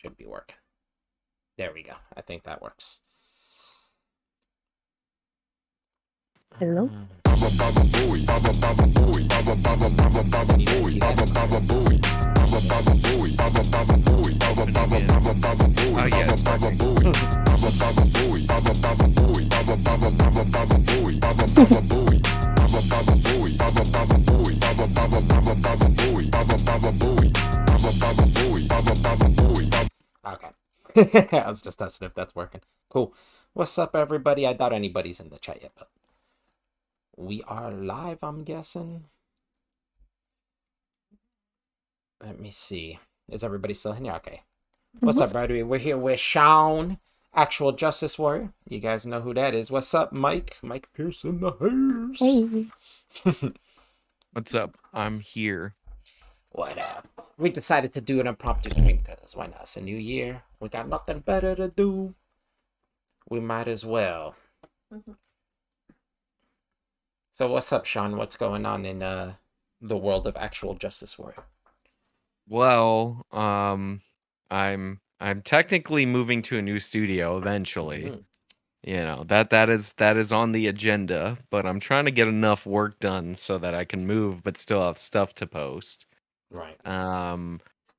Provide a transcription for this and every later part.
Should be working. There we go. I think that works. Hello? Can you guys see that? Oh yeah, it's Okay. I was just testing if that's working. Cool. What's up, everybody? I doubt anybody's in the chat yet, but we are live, I'm guessing. Let me see. Is everybody still in here? Okay. What's up, everybody? We're here with Sean, actual Justice Warrior. You guys know who that is. What's up, Mike? Mike Pierce in the house. Hey. What's up? I'm here. What up? We decided to do an impromptu stream because why not? It's a new year. We got nothing better to do. We might as well. So what's up, Sean? What's going on in the world of actual Justice Warrior? Well, I'm technically moving to a new studio eventually. You know, that is on the agenda, but I'm trying to get enough work done so that I can move but still have stuff to post. Right.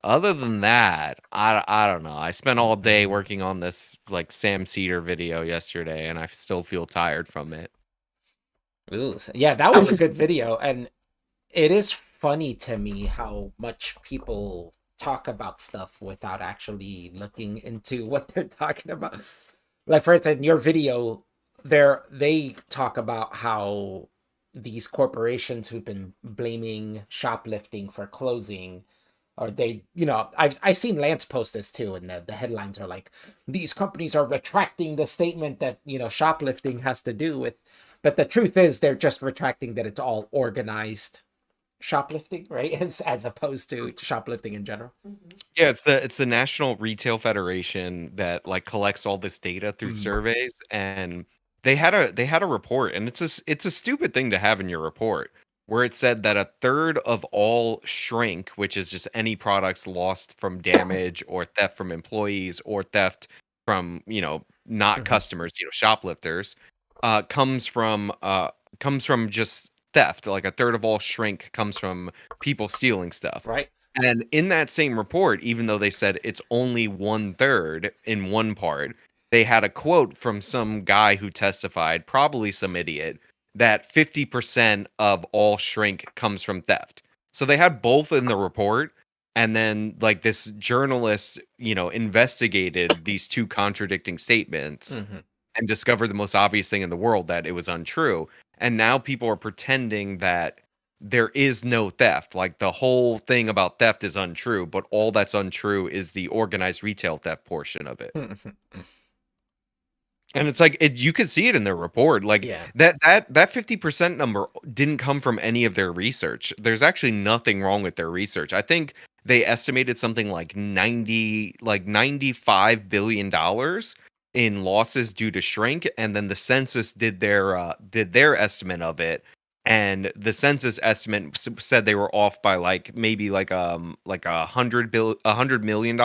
Other than that, I don't know. I spent all day working on this like Sam Cedar video yesterday and I still feel tired from it. Ooh, yeah, that was a good video, and it is funny to me how much people talk about stuff without actually looking into what they're talking about. Like, for instance, in your video, they talk about how these corporations who've been blaming shoplifting for closing, or they, I've seen Lance post this too, and the headlines are like, these companies are retracting the statement that shoplifting has to do with, but the truth is they're just retracting that it's all organized shoplifting, right? As opposed to shoplifting in general. Yeah, it's the National Retail Federation that like collects all this data through surveys, and they had a report, and it's a stupid thing to have in your report where it said that a third of all shrink, which is just any products lost from damage or theft from employees or theft from not customers, shoplifters, comes from just theft. Like a third of all shrink comes from people stealing stuff. Right. And in that same report, even though they said it's only 1/3 in one part, they had a quote from some guy who testified, probably some idiot, that 50% of all shrink comes from theft. So they had both in the report. And then like this journalist, investigated these two contradicting statements and discovered the most obvious thing in the world, that it was untrue. And now people are pretending that there is no theft. Like the whole thing about theft is untrue, but all that's untrue is the organized retail theft portion of it. And it's like you could see it in their report. Like that 50% number didn't come from any of their research. There's actually nothing wrong with their research. I think they estimated something like $95 billion in losses due to shrink, and then the census did their estimate of it, and the census estimate said they were off by maybe $100 million.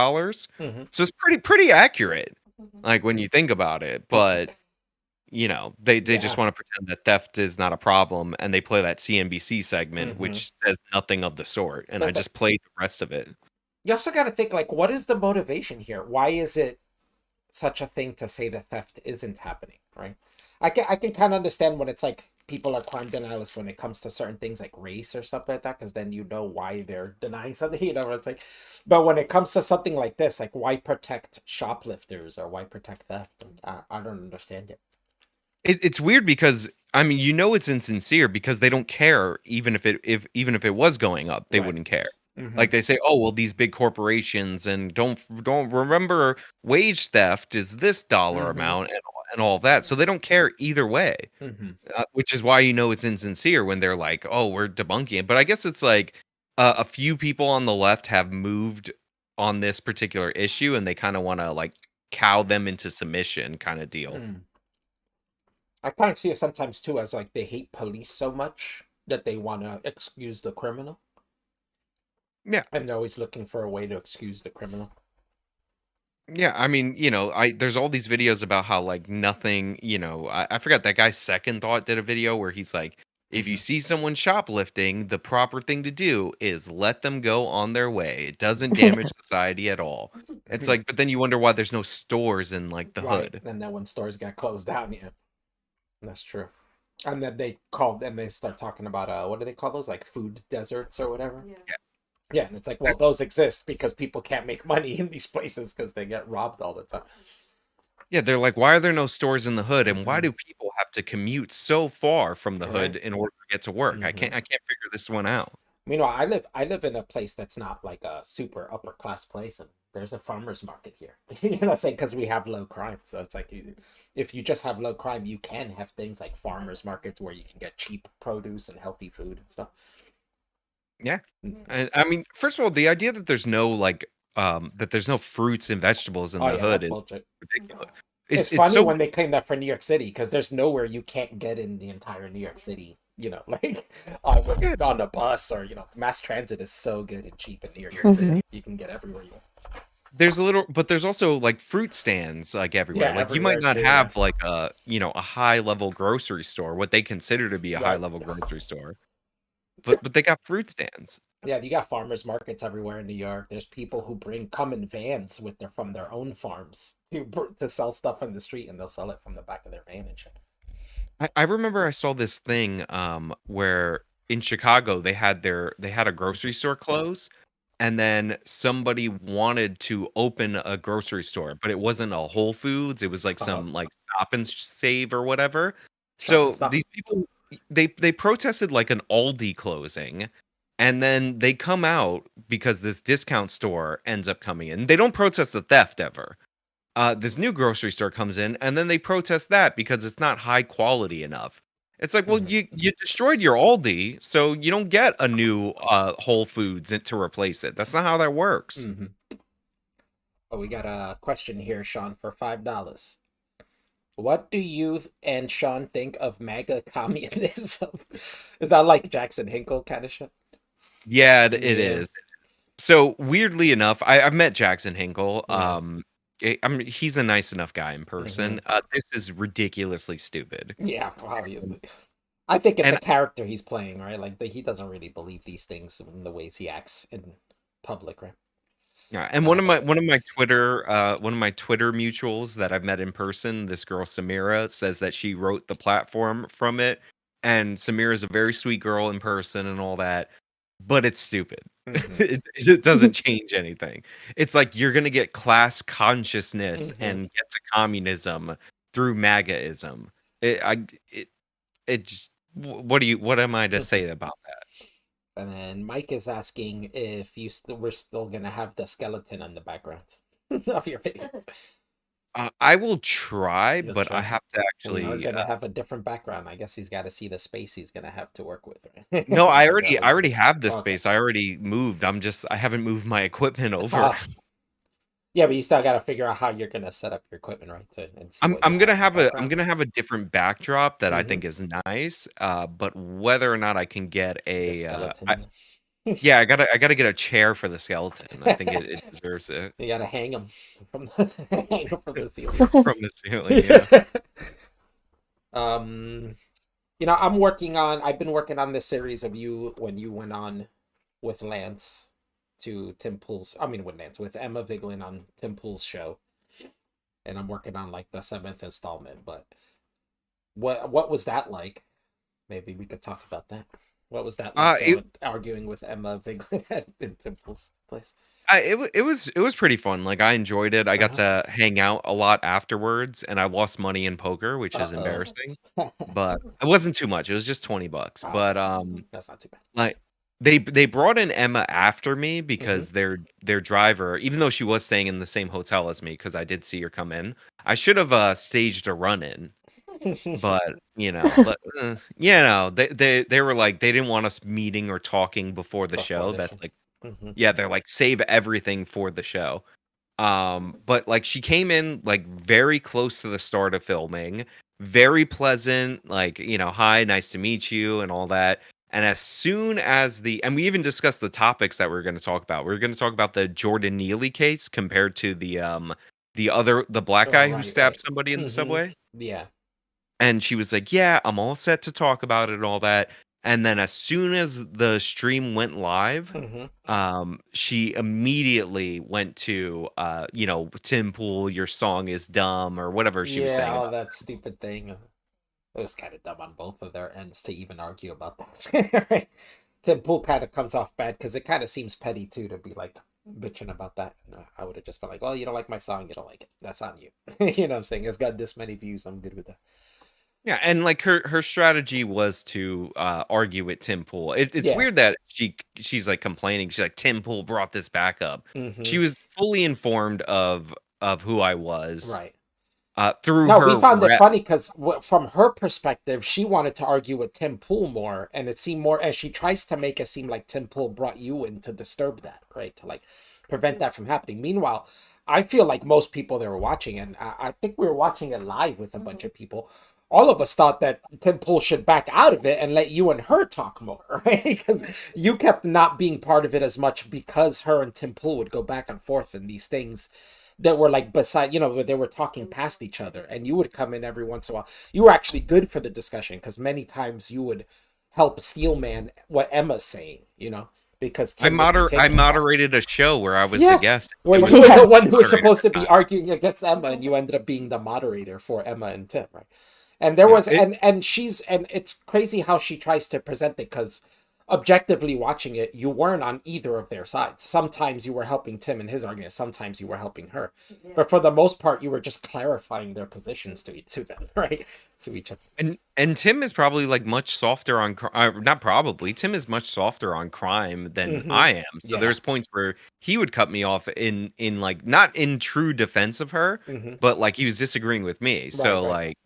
So it's pretty accurate, like when you think about it. But they just want to pretend that theft is not a problem, and they play that CNBC segment which says nothing of the sort, and I just played the rest of it. You also got to think, like, what is the motivation here? Why is it such a thing to say that theft isn't happening, right? I can kind of understand when it's like people are crime denialists when it comes to certain things like race or stuff like that, because then you know why they're denying something, it's like, but when it comes to something like this, like, why protect shoplifters or why protect theft? I don't understand it. It's weird because I mean, it's insincere because they don't care. Even if it was going up, they wouldn't care. Like they say, oh well, these big corporations and don't remember wage theft is this dollar amount and all that, so they don't care either way. Which is why it's insincere when they're like, oh, we're debunking it. But I guess it's like a few people on the left have moved on this particular issue, and they kind of want to like cow them into submission, kind of deal. I kind of see it sometimes too as like they hate police so much that they want to excuse the criminal. Yeah. And they're always looking for a way to excuse the criminal. Yeah, I mean, there's all these videos about how like nothing, I forgot that guy's second thought did a video where he's like, if you Mhm. see someone shoplifting, the proper thing to do is let them go on their way. It doesn't damage society at all. It's like, but then you wonder why there's no stores in like the Right. hood. And then when stores get closed down, yeah, that's true. And then they start talking about what do they call those? Like food deserts or whatever. Yeah. Yeah, and it's like, well, those exist because people can't make money in these places because they get robbed all the time. Yeah, they're like, why are there no stores in the hood, and why Mhm. do people have to commute so far from the hood Right. in order to get to work? I Mhm. can't figure this one out. Meanwhile, I live in a place that's not like a super upper class place, and there's a farmers market here. You know, it's like because we have low crime, so it's like if you just have low crime, you can have things like farmers markets where you can get cheap produce and healthy food and stuff. Yeah. Mm. And I mean, first of all, the idea that there's no like that there's no fruits and vegetables in Oh the yeah, hood that's is bullshit. ridiculous. It's It's funny so when they claim that for New York City because there's nowhere you can't get in the entire New York City. You know, like yeah, on a bus or mass transit is so good and cheap in New York City. Mhm. You can get everywhere you want. there's a little, but there's also like fruit stands like everywhere. Yeah, Like you might everywhere not too. Yeah. have like a high level grocery store, what they consider to be a high Right. level grocery store, but they got fruit stands. Yeah, you got farmers markets everywhere in New York. There's people who come in vans with their from their own farms to sell stuff in the street, and they'll sell it from the back of their van and shit. I remember I saw this thing where in Chicago they had a grocery store close, and then somebody wanted to open a grocery store, but it wasn't a Whole Foods, it was like Uh-huh. some like Stop and Save or whatever. Stop and So stop. these people they protested like an Aldi closing, and then they come out because this discount store ends up coming in. They don't protest the theft ever. This new grocery store comes in, and then they protest that because it's not high quality enough. It's like, well, Hmm. you destroyed your Aldi, so you don't get a new Whole Foods to replace it. That's not how that works. Hmm. Oh, we got a question here, Sean, for $5. What do you and Sean think of MAGA communism? Is that like Jackson Hinkle kind of shit? Yeah, it Yeah. is. So weirdly enough, I've met Jackson Hinkle. Yeah. I mean, he's a nice enough guy in Hmm. person. This is ridiculously stupid, Yeah, obviously. I think it's a and character he's playing, right? Like he doesn't really believe these things in the ways he acts in public, right? yeah, and But one of my Twitter mutuals that I've met in person, this girl Samira says that she wrote the platform from it, and Samira's a very sweet girl in person and all that, but it's stupid. hmm. It doesn't change anything. It's like you're gonna get class consciousness Hmm. and get to communism through MAGAism. It, I it it. What am I to Hmm. say about that? And then Mike is asking if we're still gonna have the skeleton on the background of your videos. I will try, You'll but I try. have to We are actually. gonna have a different background. I guess he's got to see the space he's gonna have to work with, right? No, To figure out how I he's gonna. already have this Okay. space. I already moved. I haven't moved my equipment over. Ah, yeah, but you still got to figure out how you're gonna set up your equipment, right? And see what you I'm have gonna in the have I'm background. gonna have a different backdrop that I Hmm. think is nice. But whether or not I can get The skeleton. yeah, I gotta get a chair for the skeleton. I think it deserves it You gotta hang them from hang 'em from the ceiling. from the ceiling. Yeah. um, I've been working on this series of you when you went on with Lance to Tim Pool's. I mean, with Lance with Emma Viglin on Tim Pool's show, and I'm working on like the seventh installment. But what was that like? Maybe we could talk about that. What was that like It arguing with Emma Viglin in Tim Pool's place? it was pretty fun. Like I enjoyed it. I got Uh-huh. to hang out a lot afterwards, and I lost money in poker, which is Uh-oh. embarrassing. But it wasn't too much. It was just $20. Oh, But that's not too bad. like they brought in Emma after me Hmm. because their driver, even though she was staying in the same hotel as me, because I did see her come in. I should have staged a run in, but they were like they didn't want us meeting or talking before the Before show. the That's show. like Hmm. yeah, they're like save everything for the show. But like she came in like very close to the start of filming, very pleasant, like, hi, nice to meet you and all that. And as soon as and we even discussed the topics that we are going to talk about. We are going to talk about the Jordan Neely case compared to the the black Oh, guy who right, stabbed right. somebody in the subway. Yeah. And she was like, "Yeah, I'm all set to talk about it and all that." And then as soon as the stream went live, hmm she immediately went to, Tim Pool, your song is dumb, or whatever she was Yeah, saying all about. that stupid thing. It was kind of dumb on both of their ends to even argue about that. Right? Tim Pool kind of comes off bad because it kind of seems petty too to be like bitching about that. No, I would have just been like, "Well, you don't like my song, you don't like it. That's on you." You know what I'm saying? It's got this many views. I'm good with that. Yeah, and like her strategy was to argue with Tim Pool. It's Yeah. weird that she's like complaining. She's like, Tim Pool brought this back up. hmm She was fully informed of who I was Right. through No, we her found it rep. funny because from her perspective, she wanted to argue with Tim Pool more, and it seemed more, and she tries to make it seem like Tim Pool brought you in to disturb that, right? To like prevent that from happening. Meanwhile, I feel like most people that were watching, and I think we were watching it live with a bunch of people. All of us thought that Tim Pool should back out of it and let you and her talk more, right? Because you kept not being part of it as much because her and Tim Pool would go back and forth in these things that were like beside, where they were talking past each other, and you would come in every once in a while. You were actually good for the discussion because many times you would help steelman what Emma's saying, because Tim would be I taking it off. moderated a show where I was the Yeah, guest. well, It you was were the Yeah. one who was moderator supposed to at the be time. arguing against Emma, and you ended up being the moderator for Emma and Tim, right? And there Yeah, was, and it's crazy how she tries to present it because objectively watching it, you weren't on either of their sides. Sometimes you were helping Tim in his argument, sometimes you were helping her, but for the most part, you were just clarifying their positions to them, right? To each other. and Tim is probably like much softer on not probably. Tim is much softer on crime than hmm I am. So Yeah. there's points where he would cut me off in like not in true defense of her, hmm but like he was disagreeing with me. Right. So Right. like,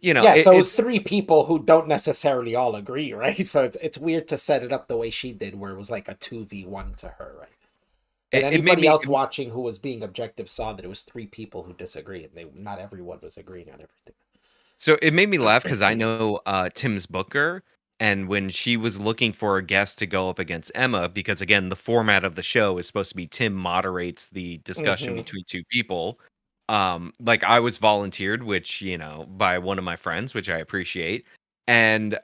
Yeah, so it was it's three people who don't necessarily all agree, right? So it's weird to set it up the way she did, where it was like a 2v1 to her, right? But it made anybody me else watching who was being objective saw that it was three people who disagree, and they not everyone was agreeing on everything. so it made me laugh because I know Tim's booker, and when she was looking for a guest to go up against Emma, because again, the format of the show is supposed to be Tim moderates the discussion hmm between two people. Like I was volunteered, which by one of my friends, which I appreciate, and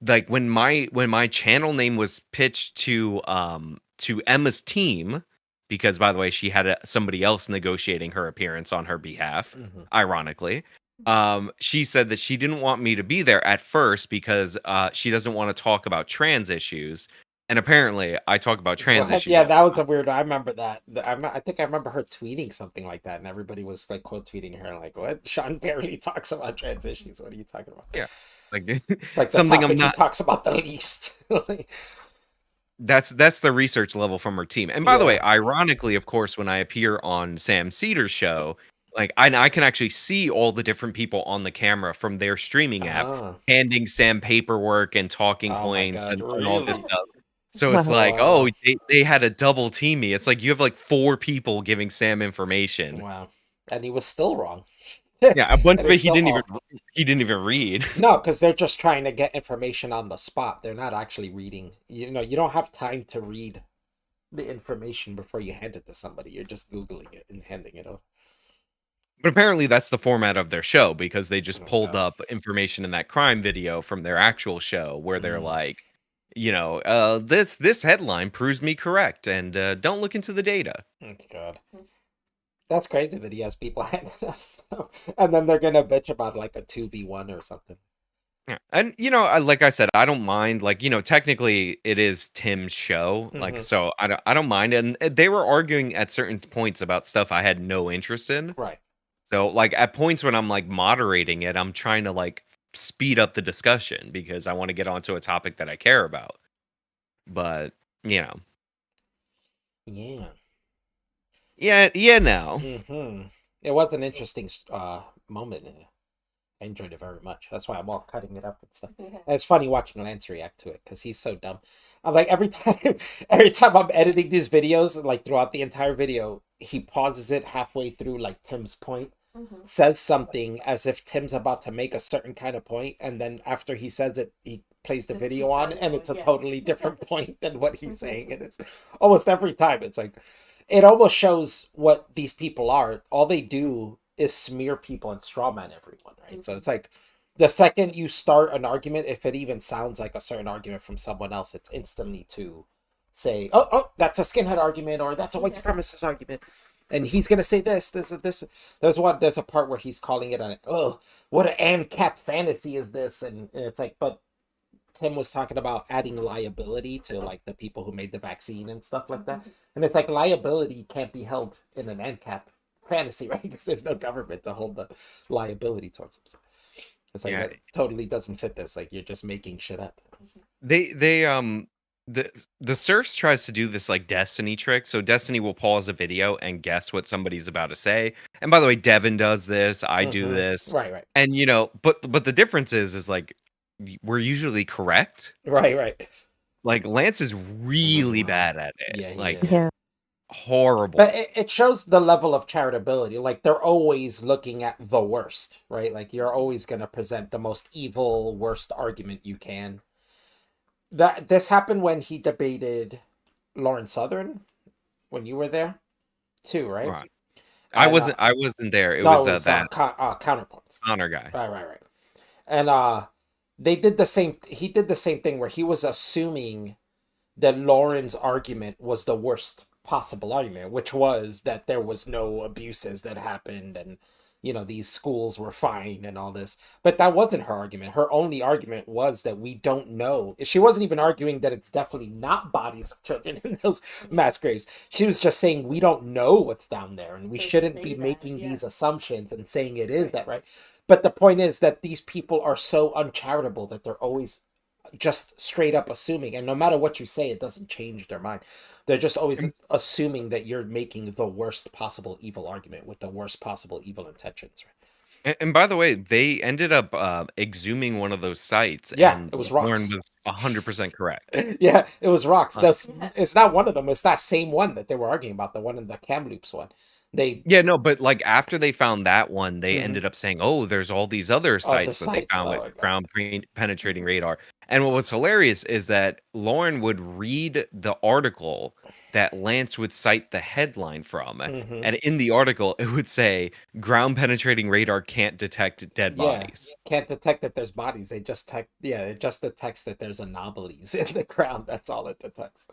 like when my channel name was pitched to Emma's team, because by the way, she had somebody else negotiating her appearance on her behalf, hmm ironically. She said that she didn't want me to be there at first because she doesn't want to talk about trans issues. And apparently I talk about trans What? issues Yeah, all that was the time. a weird. I remember that. I think I remember her tweeting something like that, and everybody was like quote tweeting her, like, "What? Sean barely talks about trans issues. What are you talking about?" Yeah. Like It's like the something I'm topic he not. talks about the least. Like, That's the research level from her team. And by the way, yeah. ironically, of course, when I appear on Sam Cedar's show, like I can actually see all the different people on the camera from their streaming app Ah. handing Sam paperwork and talking Oh my points God! and all this Really? stuff. So it's Wow. like, oh, Wow. they had a double team me. It's like you have like four people giving Sam information. Wow. And he was still wrong. Yeah, a bunch And of it it's still all he didn't even read. no, because they're just trying to get information on the spot. They're not actually reading. You don't have time to read the information before you hand it to somebody. You're just Googling it and handing it over. But apparently that's the format of their show because they just Oh pulled God. up information in that crime video from their actual show where they're Mm. like, this headline proves me correct, and don't look into the data. Oh God. That's crazy that he has people handing us stuff. And then they're gonna bitch about like a 2v1 or something. Yeah. And like I said, I don't mind. Like technically, it is Tim's show. Like hmm so, I don't mind. And they were arguing at certain points about stuff I had no interest in. Right. So like at points when I'm like moderating it, I'm trying to like speed up the discussion because I want to get onto a topic that I care about. But you know, Yeah. yeah. Now, It was an interesting moment. I enjoyed it very much. That's why I'm all cutting it up and stuff. And it's funny watching Lance react to it because he's so dumb. I'm like every time, every time I'm editing these videos, like throughout the entire video, he pauses it halfway through, like Tim's point, says something as if Tim's about to make a certain kind of point, and then after he says it, he plays the video on, and it's a totally different point than what he's saying. And it's almost every time. It's like, it almost shows what these people are. All they do is smear people and strawman everyone, right? So it's like the second you start an argument, if it even sounds like a certain argument from someone else, it's instantly to say, oh, that's a skinhead argument, or that's a white supremacist argument. And he's gonna say this. There's a part where he's calling it what an ANCAP fantasy is this? And it's like, but Tim was talking about adding liability to like the people who made the vaccine and stuff like that. And it's like liability can't be held in an ANCAP fantasy, right? Because there's no government to hold the liability towards them. It's like that totally doesn't fit this. Like you're just making shit up. The Surfs tries to do this like Destiny trick. So Destiny will pause a video and guess what somebody's about to say. And by the way, Devin does this. I do this. Right. And but the difference is like we're usually correct. Right. Like Lance is really bad at it. Yeah. Horrible. But it shows the level of charitability. Like they're always looking at the worst, right? Like you're always going to present the most evil, worst argument you can. This happened when he debated Lauren Southern, when you were there, too, right? Right. I wasn't there. It was that Counterpoints. Honor guy. Right. And they did the same. He did the same thing where he was assuming that Lauren's argument was the worst possible argument, which was that there was no abuses that happened and these schools were fine and all this. But that wasn't her argument. Her only argument was that we don't know. She wasn't even arguing that it's definitely not bodies of children in those mass graves. She was just saying we don't know what's down there and we shouldn't be making these assumptions and saying it is that, right? But the point is that these people are so uncharitable that they're always just straight up assuming, and no matter what you say, it doesn't change their mind. They're just always assuming that you're making the worst possible evil argument with the worst possible evil intentions. Right? And by the way, they ended up exhuming one of those sites. Yeah, and it was Lauren rocks. was 100% correct. Yeah, it was rocks. It's not one of them. It's that same one that they were arguing about, the one in the Kamloops one. But like after they found that one, they ended up saying, "Oh, there's all these other sites that they found with ground penetrating radar." And what was hilarious is that Lauren would read the article that Lance would cite the headline from, and in the article it would say, "Ground penetrating radar can't detect dead bodies." Can't detect that there's bodies. It just detects that there's anomalies in the ground. That's all it detects.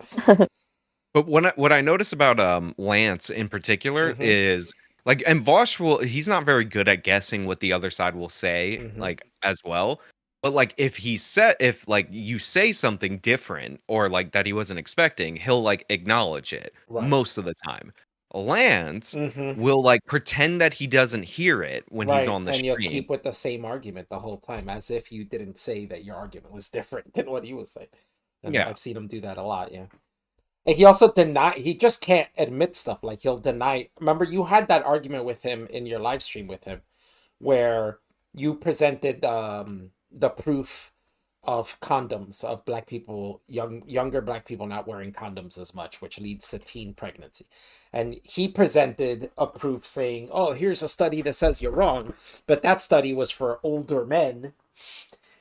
But what I notice about Lance in particular is like, and Vosh he's not very good at guessing what the other side will say, like as well. But like if you say something different or like that he wasn't expecting, he'll like acknowledge it most of the time. Lance will like pretend that he doesn't hear it when he's on the stream. And you'll keep with the same argument the whole time, as if you didn't say that your argument was different than what he was saying. And I've seen him do that a lot, And he also he just can't admit stuff. Like he'll deny. Remember, you had that argument with him in your live stream with him, where you presented the proof of condoms, of black people, younger black people not wearing condoms as much, which leads to teen pregnancy. And he presented a proof saying, oh, here's a study that says you're wrong. But that study was for older men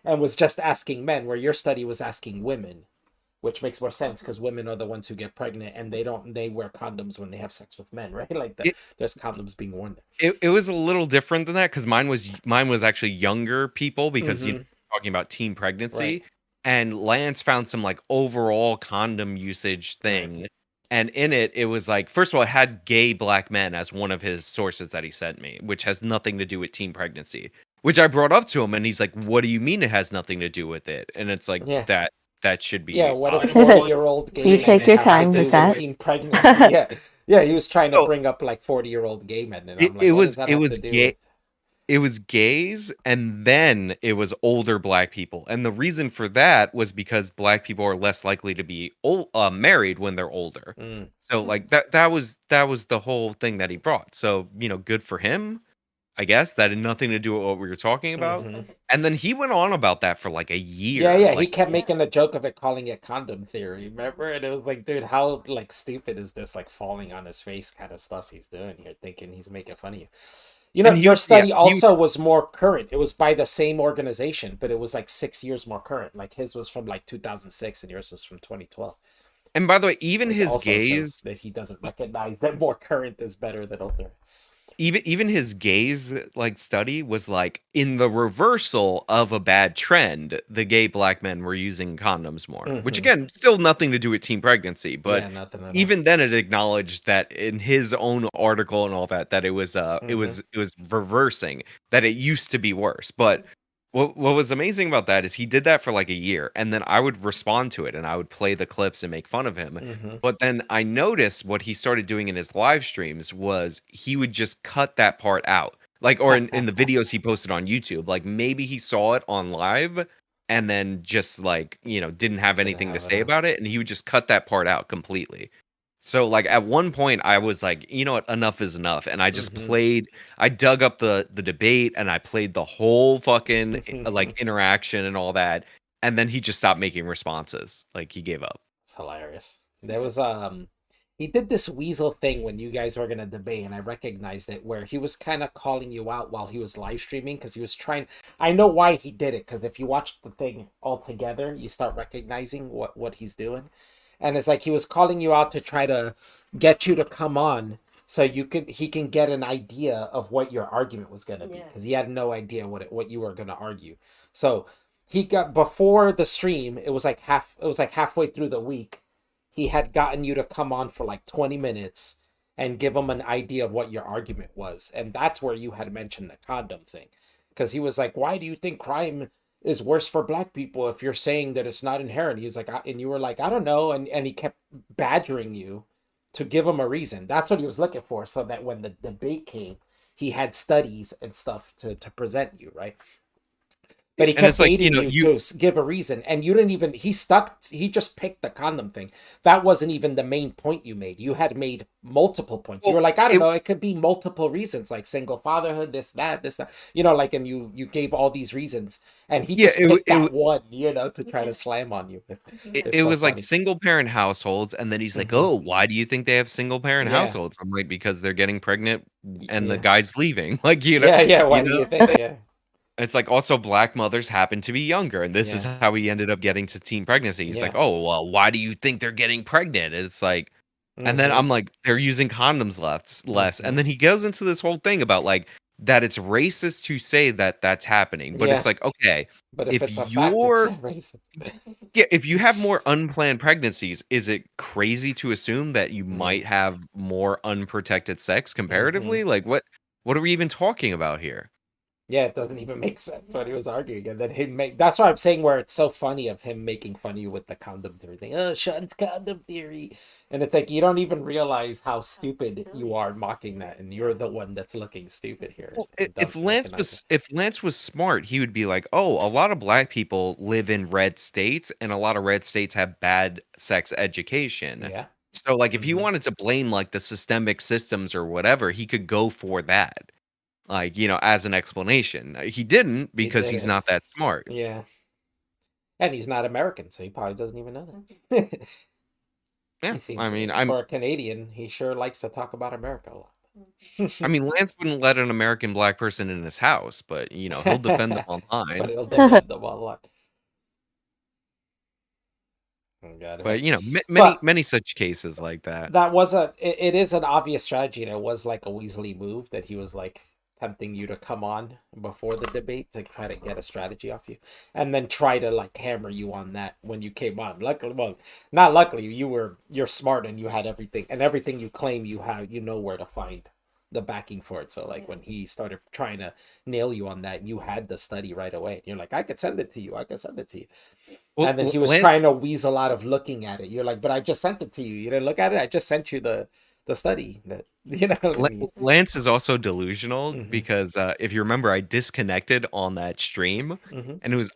and was just asking men, where your study was asking women. Which makes more sense because women are the ones who get pregnant and they wear condoms when they have sex with men, right? Like there's condoms being worn there. It was a little different than that because mine was actually younger people because you're talking about teen pregnancy, and Lance found some like overall condom usage thing, and in it was like, first of all, it had gay black men as one of his sources that he sent me, which has nothing to do with teen pregnancy. Which I brought up to him, and he's like, "What do you mean it has nothing to do with it?" And it's like that should be what if 40-year-old gay you take your time with that? He was trying to bring up like 40-year-old gay men, and I'm like, it was gays, and then it was older black people, and the reason for that was because black people are less likely to be married when they're older. So like that was the whole thing that he brought. So good for him, I guess. That had nothing to do with what we were talking about. And then he went on about that for like a year. Like, he kept making a joke of it, calling it condom theory, remember? And it was like, dude, how like stupid is this, like falling on his face kind of stuff he's doing here, thinking he's making fun of you. Your study was more current. It was by the same organization, but it was like 6 years more current. Like his was from like 2006 and yours was from 2012. And by the way, even It his also shows gaze, that he doesn't recognize that more current is better than older. even his gaze like study was like in the reversal of a bad trend. The gay black men were using condoms more, which Mm-hmm. again, still nothing to do with teen pregnancy, but Yeah, nothing at all. even then it acknowledged that in his own article and all that it was Mm-hmm. it was reversing, that it used to be worse. But what was amazing about that is he did that for like a year, and then I would respond to it and I would play the clips and make fun of him. Mm-hmm. But then I noticed what he started doing in his live streams was he would just cut that part out. Like, or in the videos he posted on YouTube, like maybe he saw it on live and then just like, didn't have Didn't anything to have say it. about it. And he would just cut that part out completely. So like at one point I was like, you know what, enough is enough. And I just Mm-hmm. I dug up the debate and I played the whole fucking It's like interaction and all that. And then he just stopped making responses. Like he gave up. hilarious. There was he did this Weasel thing when you guys were gonna debate, and I recognized it, where he was kind of calling you out while he was live streaming because he was trying. I know why he did it, because if you watch the thing all together, you start recognizing what he's doing, and it's like he was calling you out to try to get you to come on so he can get an idea of what your argument was gonna be, because he had no idea what you were gonna argue. So he got, before the stream, it was like halfway through the week, he had gotten you to come on for like 20 minutes and give him an idea of what your argument was. And that's where you had mentioned the condom thing. Because he was like, why do you think crime is worse for black people if you're saying that it's not inherent? He was like, and you were like, I don't know. And he kept badgering you to give him a reason. That's what he was looking for. So that when the debate came, he had studies and stuff to present you, right? But he And kept it's like, baiting you to give a reason, and you didn't even. He just picked the condom thing. That wasn't even the main point you made. You had made multiple points. You well, were like, I don't it know, it could be multiple reasons, like single fatherhood, this that. Like, and you gave all these reasons, and he yeah, just picked that one, to try to slam on you. It's it so was like funny. single parent households, and then he's like, Hmm. "Oh, why do you think they have single parent Yeah, households?" I'm like, "Because they're getting pregnant and the yeah, guy's leaving." Like, yeah, yeah. you What do know. you think? Yeah. It's like also black mothers happen to be younger, and this is Yeah. how he ended up getting to teen pregnancy. He's like, Yeah. "Oh, well, why do you think they're getting pregnant?" And it's like, and then Hmm. I'm like, "They're using condoms less." And Hmm. then he goes into this whole thing about like that it's racist to say that that's happening, but it's Yeah. like, okay, But if if it's a fact, it's you're racist. yeah, if you have more unplanned pregnancies, is it crazy to assume that you Yeah. might have more unprotected sex Hmm. comparatively? Like what are we even talking about here? Yeah, it doesn't even make sense what he was arguing, and then him make. That's why I'm saying where it's so funny of him making fun of you with the condom theory thing. Oh, Sean's condom theory, and it's like you don't even realize how stupid you are mocking that, and you're the one that's looking stupid here Well, and don't recognize it. if Lance was smart, he would be like, "Oh, a lot of black people live in red states, and a lot of red states have bad sex education." Yeah. So, like, if he Hmm. wanted to blame like the systemic systems or whatever, he could go for that, like as an explanation. He didn't He because did he's it. not that smart. Yeah, and he's not American, so he probably doesn't even know that. Yeah, He I seems, mean, for a Canadian, he sure likes to talk about America a I lot. mean, Lance wouldn't let an American black person in his house, but he'll defend them But online. he'll defend them a lot. Oh, God. But many But many such cases like that. that was it is an obvious strategy, and it was like a Weasley move that he was like tempting you to come on before the debate to try to get a strategy off you, and then try to like hammer you on that when you came on. Luckily, well, not luckily, you're smart and you had everything, and everything you claim you have, you know where to find the backing for it. So like when he started trying to nail you on that, you had the study right away. You're like, I could send it to you. I could send it to you. Well, And then he was Lance trying to weasel out of looking at it. You're like, but I just sent it to you. You didn't look at it. I just sent you the study that And Lance is also delusional hmm. because if you remember, I disconnected on that stream, Hmm. and it was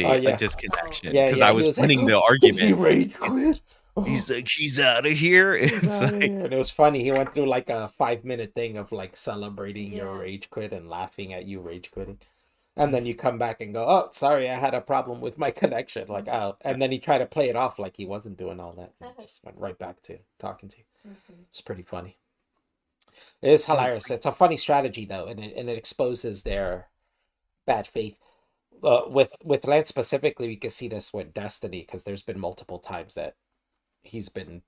Oh obviously a yeah, disconnection yeah, because yeah. I He was was like, winning oh, the he argument. rage quit. He's Oh, like, "She's out of here." he's It's out of like, here. And it was funny. He went through like a 5 minute thing of like celebrating your rage quit and laughing at you rage quitting. And then you come back and go, oh, sorry, I had a problem with my connection. Like, oh, and then he tried to play it off like he wasn't doing all that. And just went right back to talking to you. It's pretty funny. It is mm, hilarious. It's a funny strategy though, and it exposes their bad faith. With Lance specifically, we can see this with Destiny because there's been multiple times that he's been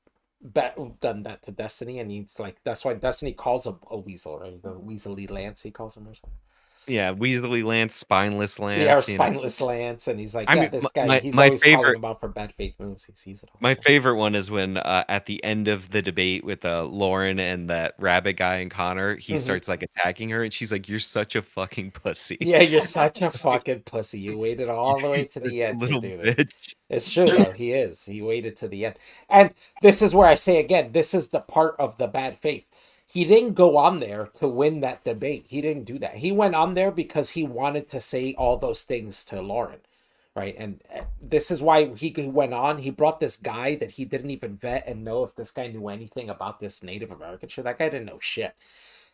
done that to Destiny, and he's like, that's why Destiny calls him a weasel, right? The Weaselly Lance, he calls him, or something. Yeah, Weaselly Lance, spineless Yeah, or Lance, you know. spineless Lance, and he's like, I yeah, mean, this guy, my he's my always calling favorite him out for bad faith moves. He sees it all my the time. favorite one is when at the end of the debate with Lauren and that rabbit guy and Connor, he starts like attacking her, and she's like, "You're such a fucking pussy." Yeah, you're such a fucking pussy. You waited all the You're way to such the a end to little do this. bitch. It's true though. He is. He waited to the end. And this is where I say again, this is the part of the bad faith. He didn't go on there to win that debate. He didn't do that. He went on there because he wanted to say all those things to Lauren, right? And this is why he went on. He brought this guy that he didn't even vet and know if this guy knew anything about this Native American shit. That guy didn't know shit.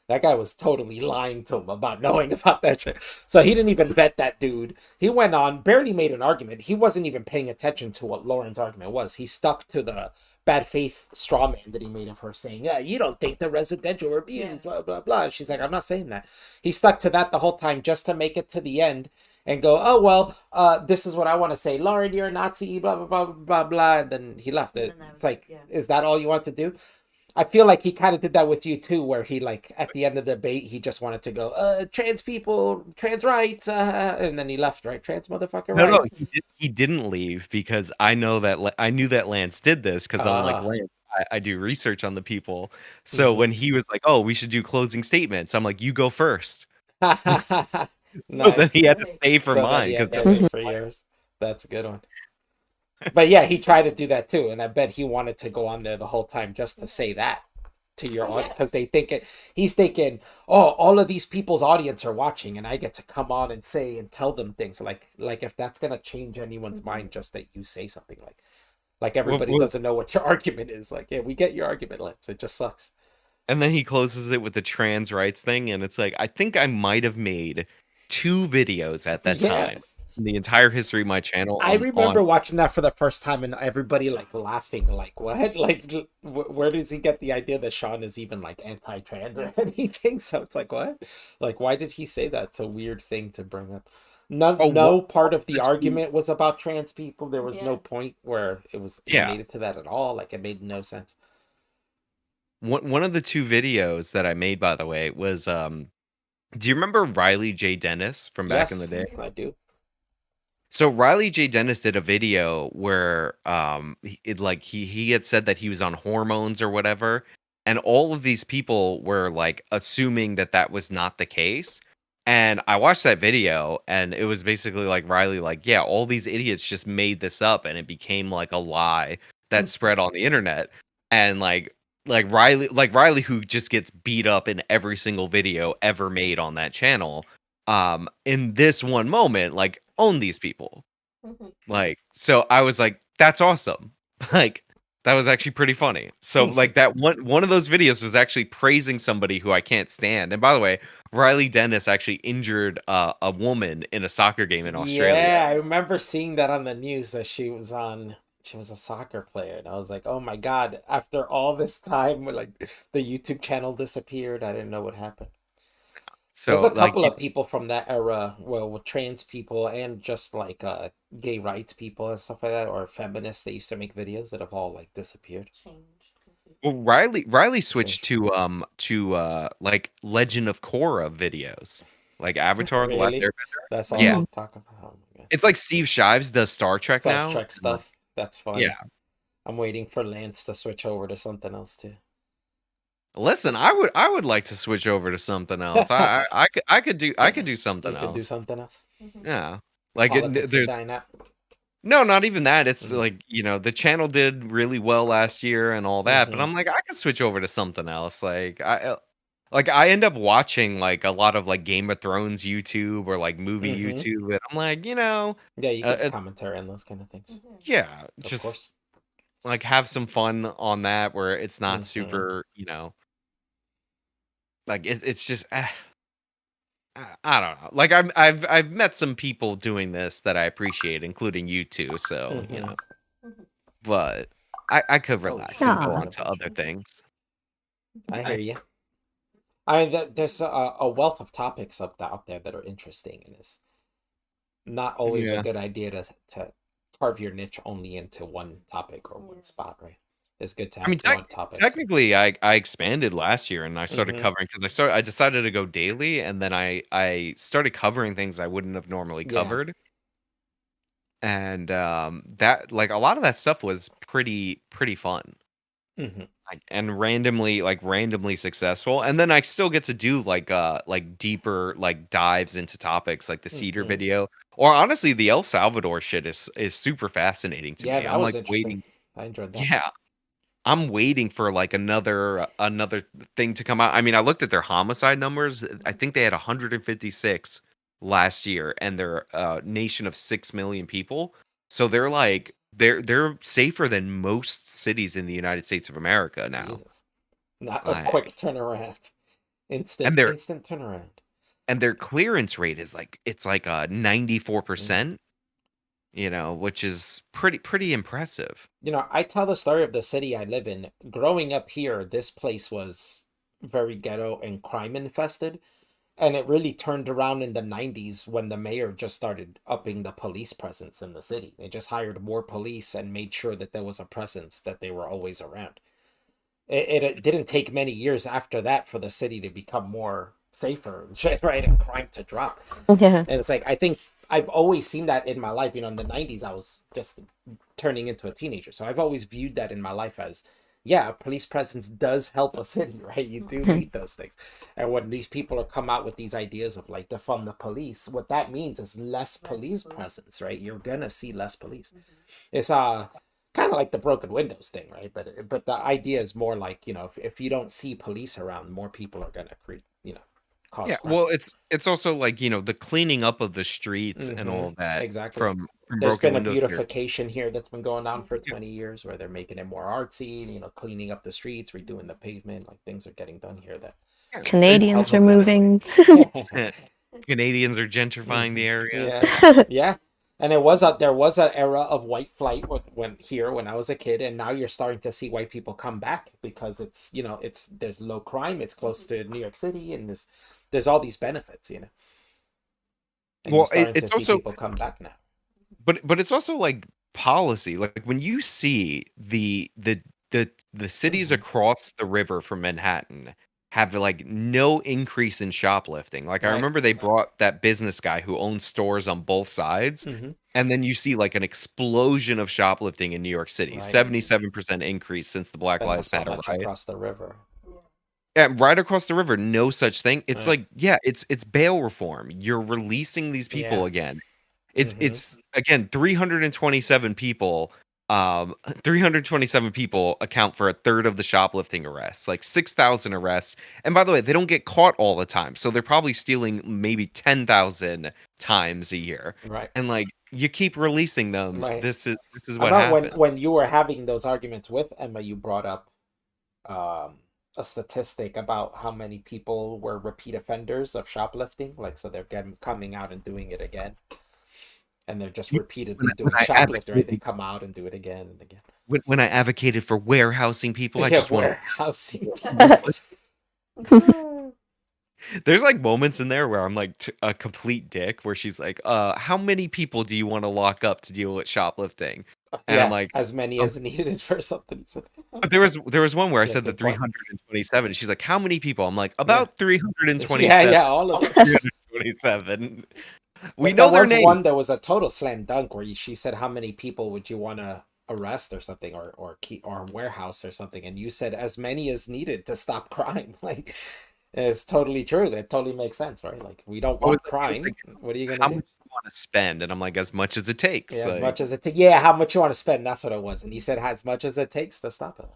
That guy was totally lying to him about knowing about that shit. So he didn't even vet that dude. He went on, barely made an argument. He wasn't even paying attention to what Lauren's argument was. He stuck to the bad faith straw man that he made of her saying, yeah, you don't think the residential were abused, blah, blah, blah. And she's like, I'm not saying that. He stuck to that the whole time just to make it to the end and go, oh, well, this is what I want to say. Lauren, you're a Nazi, blah, blah, blah, blah, blah. And then he left it. It's like, is that all you want to do? I feel like he kind of did that with you too, where he like at the end of the debate he just wanted to go, trans people, trans rights, and then he left, right? Trans motherfucker No, rights. he didn't leave because I know that I knew that Lance did this because I'm like, Lance, I do research on the people. So when he was like, "Oh, we should do closing statements," I'm like, "You go first." So then Nice. he had to stay for So then mine he had because to wait for yours. That's a good one. But yeah, he tried to do that too, and I bet he wanted to go on there the whole time just to say that to your audience because they think it. He's thinking, oh, all of these people's audience are watching, and I get to come on and say and tell them things like if that's gonna change anyone's mind, just that you say something like everybody doesn't know what your argument is. Like, yeah, we get your argument, Lance. It just sucks. And then he closes it with the trans rights thing, and it's like, I think I might have made 2 videos at that time in the entire history of my channel. I remember watching that for the first time and everybody like laughing, like, what? Like, where does he get the idea that Sean is even like anti-trans or anything? So it's like, what? Like, why did he say that? It's a weird thing to bring up. No part of the argument was about trans people. There was no point where it was related to that at all. Like, it made no sense. One of the 2 videos that I made, by the way, was do you remember Riley J. Dennis from back in the day? I do. So Riley J. Dennis did a video where he had said that he was on hormones or whatever, and all of these people were like assuming that that was not the case. And I watched that video, and it was basically like Riley, like, yeah, all these idiots just made this up, and it became like a lie that spread on the internet. And Riley, who just gets beat up in every single video ever made on that channel, in this one moment, like, own these people. Like, so I was like, that's awesome. Like, that was actually pretty funny. So like that one of those videos was actually praising somebody who I can't stand. And by the way, Riley Dennis actually injured a woman in a soccer game in Australia. Yeah, I remember seeing that on the news that she was a soccer player, and I was like, oh my god, after all this time, like the YouTube channel disappeared. I didn't know what happened. So there's a couple of people from that era, well, with trans people and just like gay rights people and stuff like that, or feminists that used to make videos that have all like disappeared. Well, Riley switched to like Legend of Korra videos, like Avatar: The Last Really? Airbender. That's all Yeah, they talk about. Oh my god. it's like Steve Shives does Star Trek Star now. Trek stuff. That's funny. Yeah. I'm waiting for Lance to switch over to something else too. Listen, I would like to switch over to something else. I could do something You else. could do something else. Yeah, like Politics there's no, not even that. It's like, you know, the channel did really well last year and all that, but I'm like, I could switch over to something else. Like I end up watching like a lot of like Game of Thrones YouTube or like movie YouTube, and I'm like, you know, yeah, you get commentary on those kind of things. Yeah, of just course. Like have some fun on that where it's not super, you know, like it's just I don't know. Like I've met some people doing this that I appreciate, including you two. So you know, but I could relax and go on to other things. I hear you. I mean, there's a wealth of topics out there that are interesting, and it's not always a good idea to carve your niche only into one topic or one spot, right? It's good to I mean, have broad topics. technically, I expanded last year and I started Mhm. covering because I decided to go daily, and then I started covering things I wouldn't have normally Yeah. covered, and that like a lot of that stuff was pretty fun. Mhm. And randomly successful, and then I still get to do like deeper like dives into topics like the Cedar Mhm. video, or honestly the El Salvador shit is super fascinating to Yeah, me. that I'm was like interesting. waiting. I enjoyed that. Yeah, I'm waiting for like another thing to come out. I mean, I looked at their homicide numbers. I think they had 156 last year, and they're a nation of 6 million people. So they're like they're safer than most cities in the United States of America now. Jesus. Not a quick Like, turnaround. and Instant turnaround. their clearance rate is like it's like a Mm. 94%, which is pretty impressive. I tell the story of the city I live in. Growing up here, this place was very ghetto and crime infested. And it really turned around in the 90s when the mayor just started upping the police presence in the city. They just hired more police and made sure that there was a presence, that they were always around. It didn't take many years after that for the city to become more safer and shit, right? And crime to drop. Yeah. And it's like, I think I've always seen that in my life. In the 90s, I was just turning into a teenager. So I've always viewed that in my life as, yeah, a police presence does help a city, right? You do need those things. And when these people are come out with these ideas of like defund the police, what that means is less police presence, right? You're gonna see less police. It's kind of like the broken windows thing, right? But the idea is more like, if you don't see police around, more people are gonna create, cause Yeah, crime. well, it's also like, the cleaning up of the streets and all of that Exactly. from There's broken been a windows here. beautification here that's been going on for Yeah. 20 years where they're making it more artsy, cleaning up the streets, redoing the pavement, like things are getting done here that Canadians are help with moving. Canadians are gentrifying the area. Yeah. Yeah. And there was an era of white flight when I was a kid, and now you're starting to see white people come back because there's low crime, it's close to New York City, and there's all these benefits, and you're Well, starting to it's see also people come back now. but it's also like policy. Like when you see the cities Mhm. across the river from Manhattan have like no increase in shoplifting. Like I Right. remember they brought that business guy who owns stores on both sides, Mm-hmm. and then you see like an explosion of shoplifting in New York City. Right. 77% increase since the Black But not Lives so Matter much riot. across the river. Yeah, right across the river, no such thing. It's Right. like, yeah, it's bail reform. You're releasing these people Yeah. again. Mm-hmm. It's again 327 people. 327 people account for a third of the shoplifting arrests, like 6,000 arrests. And by the way, they don't get caught all the time, so they're probably stealing maybe 10,000 times a year. Right. And like you keep releasing them, Right. this is I what remember happens. when you were having those arguments with Emma, you brought up a statistic about how many people were repeat offenders of shoplifting, like so they're coming out and doing it again, and they're just Yeah, repeatedly when doing I shoplifting, right? They advocated come out and do it again and again. when I advocated for warehousing people, I Yeah, just want warehousing. There's like moments in there where I'm like a complete dick where she's like, how many people do you want to lock up to deal with shoplifting? And I'm Yeah, like, as many um, as needed for something. but there was one where I Yeah, said the good point. 327. She's like, how many people? I'm like, Yeah. about Yeah, 327. yeah, all of them. 327. We But there know their was name. one that was a total slam dunk where she said, "How many people would you want to arrest or something, or keep or warehouse or something?" And you said, "As many as needed to stop crime." Like, it's totally true. That totally makes sense, right? Like, we don't It was, want it was crime. like, What are you gonna how do? much do you want to spend? And I'm like, as much as it takes. Yeah, as Like, much as it takes. Yeah, how much you want to spend? That's what it was. And you said, "As much as it takes to stop it."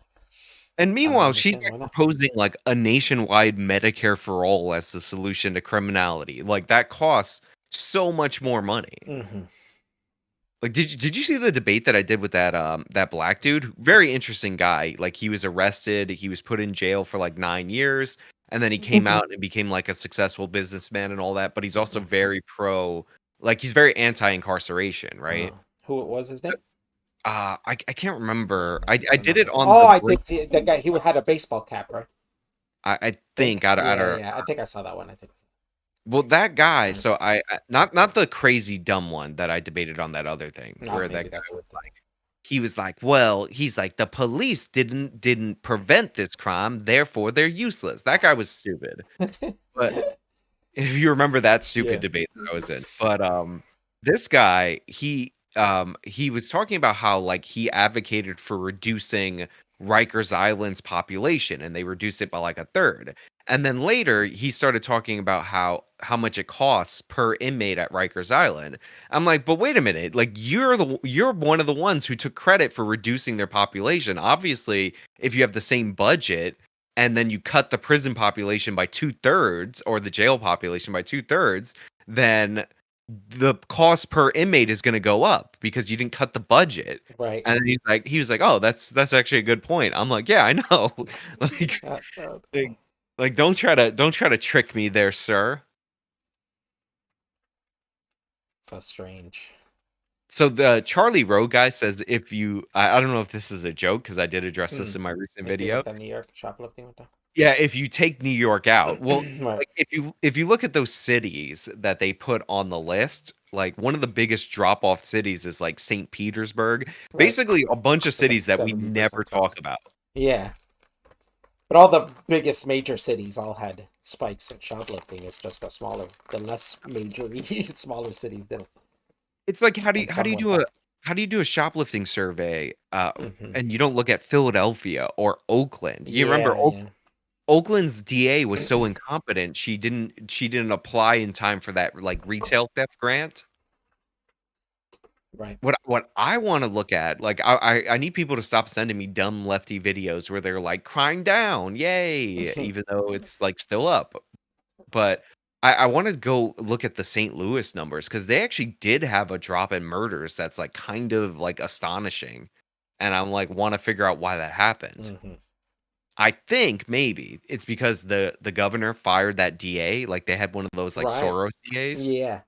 and I don't meanwhile, she's understand like why not. proposing like a nationwide Medicare for all as the solution to criminality. Like that costs so much more money. Mm-hmm. Like, did you see the debate that I did with that black dude? Very interesting guy. Like, he was arrested, he was put in jail for like 9 years, and then he came out and became like a successful businessman and all that. But he's also very pro, like he's very anti-incarceration, right? Who it was? His name? I can't remember. I I don't know did if it it's. on Oh, the I break. think the guy. He had a baseball cap, right? I Think. think out Yeah, of yeah. I think I saw that one. I think. well, that guy. Mm. So not the crazy dumb one that I debated on that other thing No, where maybe that guy that's what was I'm thinking. like he was like, well, he's like, the police didn't prevent this crime, therefore they're useless. That guy was stupid. But if you remember that stupid Yeah. debate that I was in. But this guy, he was talking about how like he advocated for reducing Rikers Island's population, and they reduced it by like a third. And then later he started talking about how much it costs per inmate at Rikers Island. I'm like, but wait a minute, like you're one of the ones who took credit for reducing their population. Obviously, if you have the same budget and then you cut the prison population by 2/3 or the jail population by 2/3, then the cost per inmate is going to go up because you didn't cut the budget. Right. And he was like, oh, that's actually a good point. I'm like, yeah, I know. like, like, like, don't try to trick me there, sir. So strange. So the Charlie Rowe guy says if you, I don't know if this is a joke because I did address this in my recent video. The New York shoplifting with that. Yeah, if you take New York out, well, Right. like if you look at those cities that they put on the list, like one of the biggest drop off cities is like St. Petersburg. Right. Basically, a bunch of It's like cities that we 70% never talk about. Yeah. But all the biggest major cities all had spikes in shoplifting. It's just the less major, smaller cities didn't. It's like how do And you do somewhat how do you do a shoplifting survey Mhm. and you don't look at Philadelphia or Oakland? You remember Yeah. Oakland's DA was so incompetent she didn't apply in time for that like retail theft grant. Right. What I want to look at, like I need people to stop sending me dumb lefty videos where they're like crying down, yay, even though it's like still up. But I want to go look at the St. Louis numbers because they actually did have a drop in murders that's like kind of like astonishing. And I'm like want to figure out why that happened. Mhm. I think maybe it's because the governor fired that DA. Like they had one of those like Right. Soros DAs. Yeah.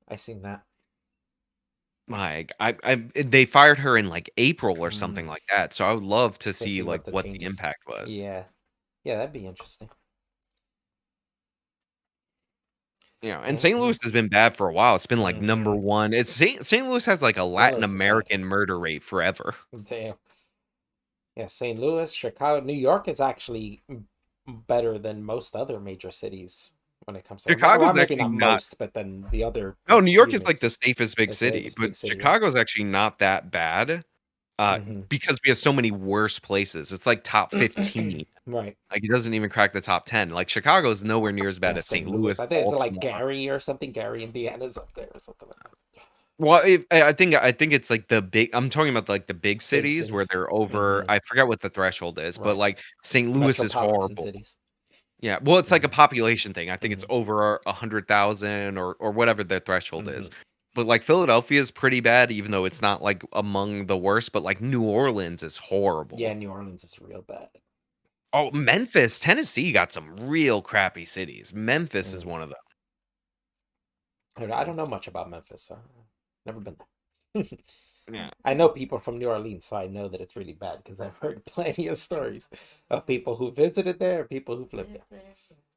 I seen that. Like they fired her in like April or something like that. So I would love to see see like what the what the changes- impact was. Yeah. Yeah, that'd be interesting. Yeah, and St. Louis has been bad for a while. It's been like number Mhm. one. It's St. Louis has like a Latin Louis is bad. American murder rate forever. Damn. Yeah, St. Louis, Chicago, New York is actually better than most other major cities when it comes to Chicago's well, maybe actually not not- most, but then the other. No, New York is like units. the safest big The city, safest but big city, yeah. Chicago's actually not that bad. Mhm. Because we have so many worse places. It's like top 15. Right. Like it doesn't even crack the top 10. Like Chicago's nowhere near as bad Yeah, as St. Louis. I think it's like Baltimore. Gary or something. Gary, Indiana's up there or something like that. Well, I think it's like the big. I'm talking about like the big cities where cities. they're over. Mhm. I forget what the threshold is, but Right. like St. Louis is Metropolitan horrible. cities. Yeah, well, it's like a Mhm. population thing. I think it's Mhm. over 100,000 or whatever the threshold is. But like Philadelphia is pretty bad, even though it's not like among the worst. But like New Orleans is horrible. Yeah, New Orleans is real bad. Oh, Memphis, Tennessee got some real crappy cities. Memphis is one of them. I don't know much about Memphis, so never been there. Yeah. I know people from New Orleans, so I know that it's really bad because I've heard plenty of stories of people who visited there, people who've lived there.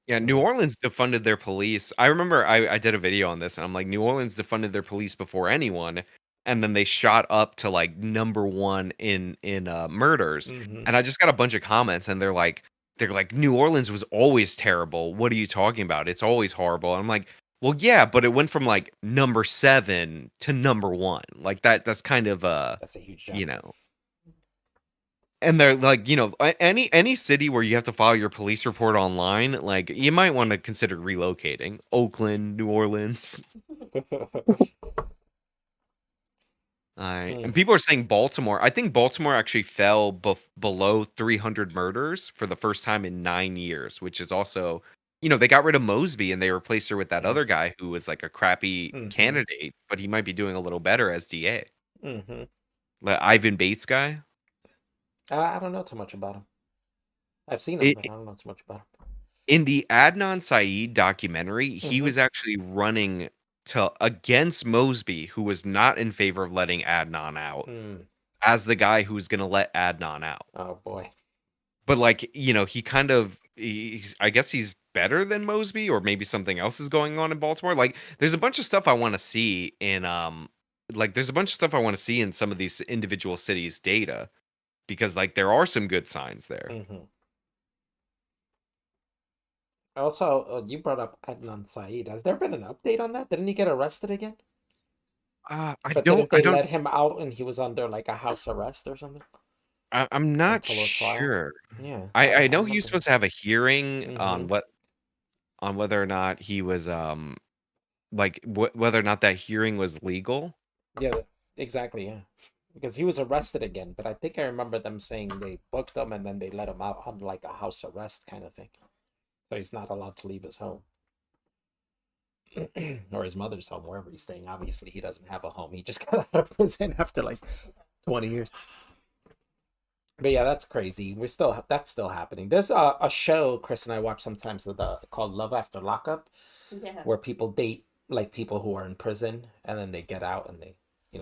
Yeah, New Orleans defunded their police. I remember I did a video on this, and I'm like, New Orleans defunded their police before anyone, and then they shot up to like number one in murders. And I just got a bunch of comments, and they're like, New Orleans was always terrible. What are you talking about? It's always horrible. And I'm like, well, yeah, but it went from like number 7 to number 1. Like that's kind of That's a huge jump. you know. And they're like, any city where you have to file your police report online, like you might want to consider relocating. Oakland, New Orleans. And people are saying Baltimore. I think Baltimore actually fell below 300 murders for the first time in 9 years, which is also, they got rid of Mosby and they replaced her with that other guy who was like a crappy candidate, but he might be doing a little better as DA. The Ivan Bates guy. I don't know too much about him. I've seen him, but I don't know too much about him. In the Adnan Syed documentary, he was actually running against Mosby, who was not in favor of letting Adnan out, as the guy who's going to let Adnan out. Oh boy! But like, he kind of, I guess he's better than Mosby, or maybe something else is going on in Baltimore. Like, there's a bunch of stuff I want to see in like there's a bunch of stuff I want to see in some of these individual cities' data because like there are some good signs there. Mm-hmm. Also, you brought up Adnan Syed. Has there been an update on that? Didn't he get arrested again? I But don't didn't I they don't let him out and he was under like a house arrest or something I'm not until a trial? sure. Yeah, I I know he was remember. supposed to have a hearing Mm-hmm. on whether or not he was like whether or not that hearing was legal. Yeah, exactly. Yeah, because he was arrested again. But I think I remember them saying they booked him and then they let him out on like a house arrest kind of thing. So he's not allowed to leave his home or his mother's home, wherever he's staying. Obviously, he doesn't have a home. He just got out of prison after like 20 years. But yeah, that's crazy. That's still happening. There's a show Chris and I watch sometimes called Love After Lockup, Yeah. where people date like people who are in prison and then they get out and they,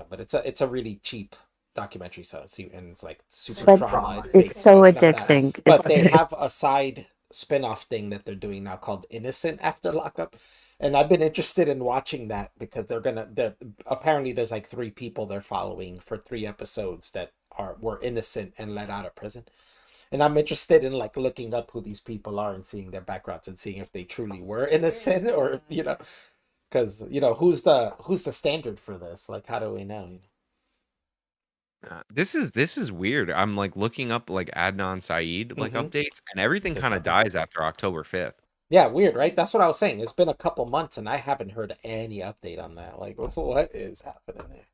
but it's a really cheap documentary, so see, and it's like super But trauma. it's so It's not that, addicting. but they have a side spin-off thing that they're doing now called Innocent After Lockup, and I've been interested in watching that because they're apparently there's like three people they're following for 3 episodes that were innocent and let out of prison. And I'm interested in like looking up who these people are and seeing their backgrounds and seeing if they truly were innocent or because who's the standard for this? Like, how do we know? This is weird. I'm like looking up like Adnan Syed like Mm-hmm. updates, and everything There's kind of nothing. dies after October 5th. Yeah, weird, right? That's what I was saying. It's been a couple months and I haven't heard any update on that. Like, what is happening there?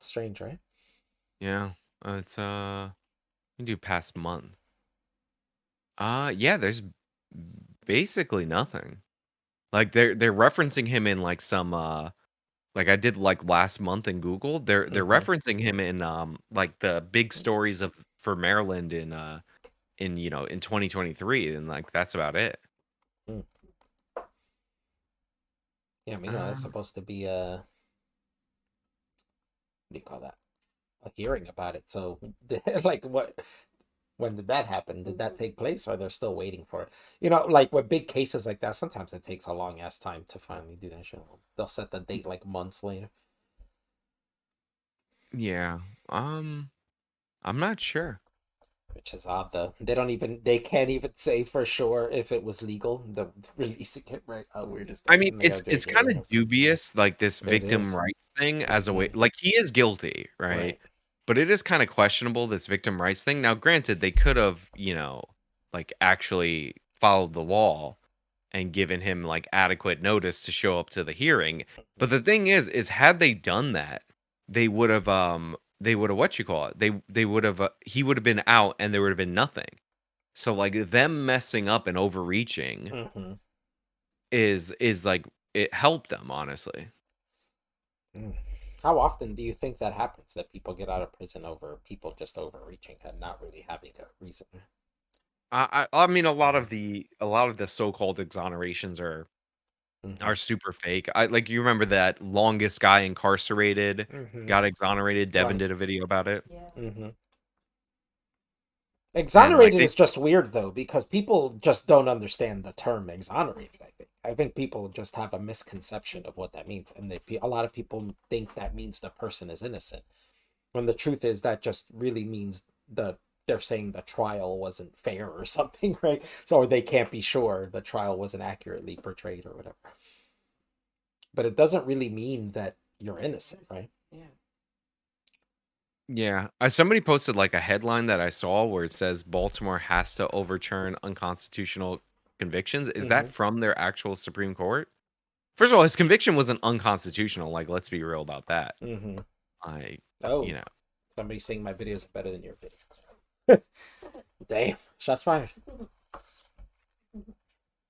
Strange, right? Yeah, it's you do past month. Yeah, there's basically nothing. Like they're referencing him in like some like I did like last month in Google. They're Mm-hmm. referencing him in like the big stories of for Maryland in in 2023, and like that's about it. Mm. Yeah, that's Uh, supposed to be what do you call that? A hearing about it. So, like, when did that happen? Did that take place, or they're still waiting for it? Like with big cases like that, sometimes it takes a long ass time to finally do that shit. They'll set the date like months later, yeah. Um, I'm not sure. which is odd though. They can't even say for sure if it was legal. The releasing it, right? How weird is I that? mean, And they gotta do it it's kind later. of dubious, like this It victim is. rights thing as a way. Mm-hmm. Like he is guilty, right? Right. But it is kind of questionable this victim rights thing. Now, granted, they could have, like actually followed the law and given him like adequate notice to show up to the hearing. But the thing is had they done that, they would have what you call it. They would have he would have been out and there would have been nothing. So like them messing up and overreaching Mm-hmm. is like it helped them honestly. Mm. How often do you think that happens that people get out of prison over people just overreaching and not really having a reason? I mean a lot of the so-called exonerations Mm-hmm. are super fake. I like you remember that longest guy incarcerated Mm-hmm. got exonerated. Devin Right. did a video about it. Yeah. Mm-hmm. And like Exonerated they is just weird though because people just don't understand the term exonerated. I think people just have a misconception of what that means, and a lot of people think that means the person is innocent. When the truth is that just really means they're saying the trial wasn't fair or something, right? So or they can't be sure the trial wasn't accurately portrayed or whatever. But it doesn't really mean that you're innocent, right? Yeah. Yeah, somebody posted like a headline that I saw where it says Baltimore has to overturn unconstitutional convictions. Is that Mm-hmm. from their actual Supreme Court? First of all, his conviction wasn't unconstitutional. Like, let's be real about that. Mm-hmm. I, you Oh, know, somebody's saying my videos are better than your videos. Damn, shots fired.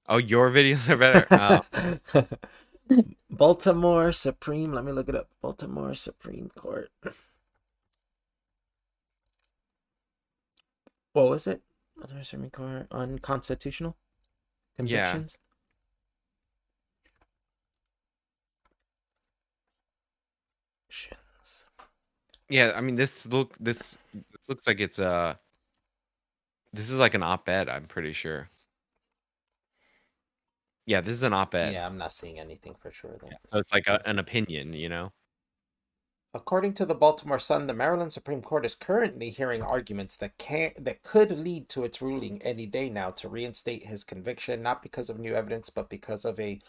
oh, your videos are better. Baltimore Supreme. Let me look it up. Baltimore Supreme Court. What was it? Baltimore Supreme Court unconstitutional Yeah, convictions. yeah. I mean, this looks like it's this is like an op-ed. I'm pretty sure. Yeah, this is an op-ed. Yeah, I'm not seeing anything for sure then. Yeah, so it's like Yes. an opinion, you know? According to the Baltimore Sun, the Maryland Supreme Court is currently hearing arguments that could lead to its ruling any day now to reinstate his conviction, not because of new evidence, but because of a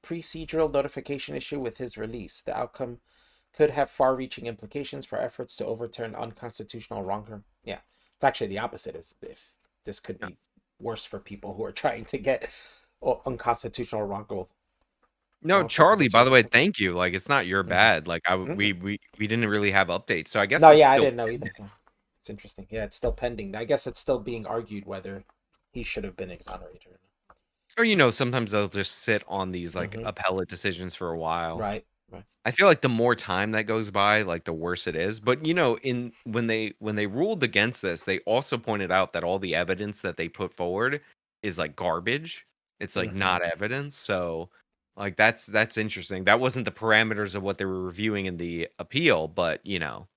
procedural notification issue with his release. The outcome could have far-reaching implications for efforts to overturn unconstitutional wrongdoing. Yeah, it's actually the opposite. Is if this could be worse for people who are trying to get unconstitutional wrongful. No, Charlie, by the way, thank you. Like, it's not your bad. Like, we didn't really have updates, so I guess No, it's yeah, I still didn't know either. It's interesting. Yeah, it's still pending. I guess it's still being argued whether he should have been exonerated or or you know, sometimes they'll just sit on these like Mhm. appellate decisions for a while. not. Right. I feel like the more time that goes by, like the worse it is. But you know, in when they ruled against this, they also pointed out that all the evidence that they put forward is like garbage. It's like Mhm. not evidence. So like that's interesting. That wasn't the parameters of what they were reviewing in the appeal, but you know,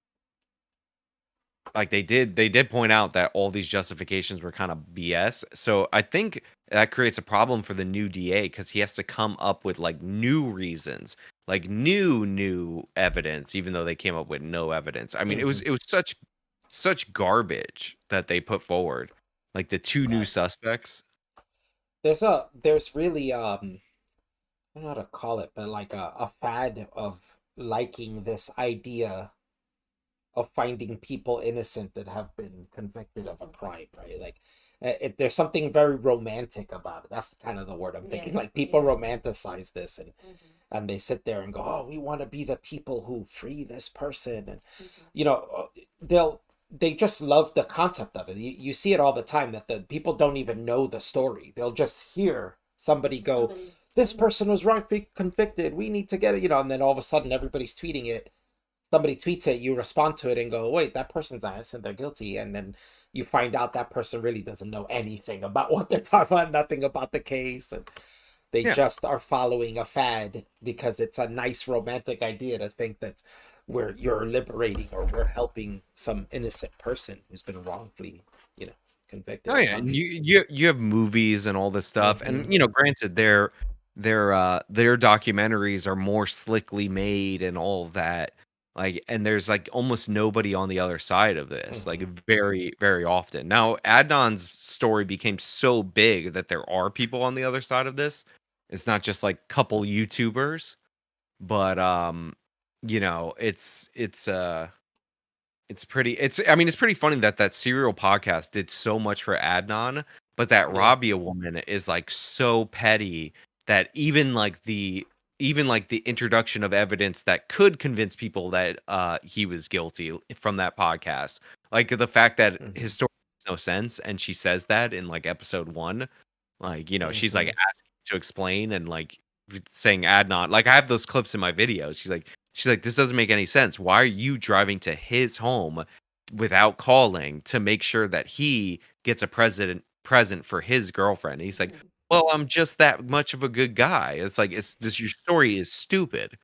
like they did point out that all these justifications were kind of BS. So I think that creates a problem for the new DA because he has to come up with like new reasons, like new evidence, even though they came up with no evidence. I mean, it was such garbage that they put forward, like the two new Yes. suspects. There's really I don't know how to call it, but like a fad of liking this idea of finding people innocent that have been convicted of a crime, right? Like, there's something very romantic about it. That's kind of the word I'm thinking. Like, people romanticize this, and they sit there and go, "Oh, we want to be the people who free this person," and you know, they just love the concept of it. You see it all the time that the people don't even know the story. They'll just hear somebody go, "This person was wrongfully convicted. We need to get it," and then all of a sudden everybody's tweeting it. Somebody tweets it, you respond to it and go, wait, that person's innocent, they're guilty. And then you find out that person really doesn't know anything about what they're talking about, nothing about the case. And they just are following a fad because it's a nice romantic idea to think that you're liberating or we're helping some innocent person who's been wrongfully, convicted. Oh yeah, and you have movies and all this stuff, and you know, granted, their documentaries are more slickly made and all of that. Like, and there's like almost nobody on the other side of this, like very often. Now, Adnan's story became so big that there are people on the other side of this. It's not just like couple YouTubers, but you know, it's pretty funny that that serial podcast did so much for Adnan, but that Rabia woman is like so petty that even like the introduction of evidence that could convince people that he was guilty from that podcast. Like the fact that his story makes no sense and she says that in like episode 1. Like, you know, she's like asking to explain and like saying Adnan, like I have those clips in my videos. She's like, this doesn't make any sense. Why are you driving to his home without calling to make sure that he gets a present for his girlfriend? And he's like, well, I'm just that much of a good guy. It's like it's this your story is stupid.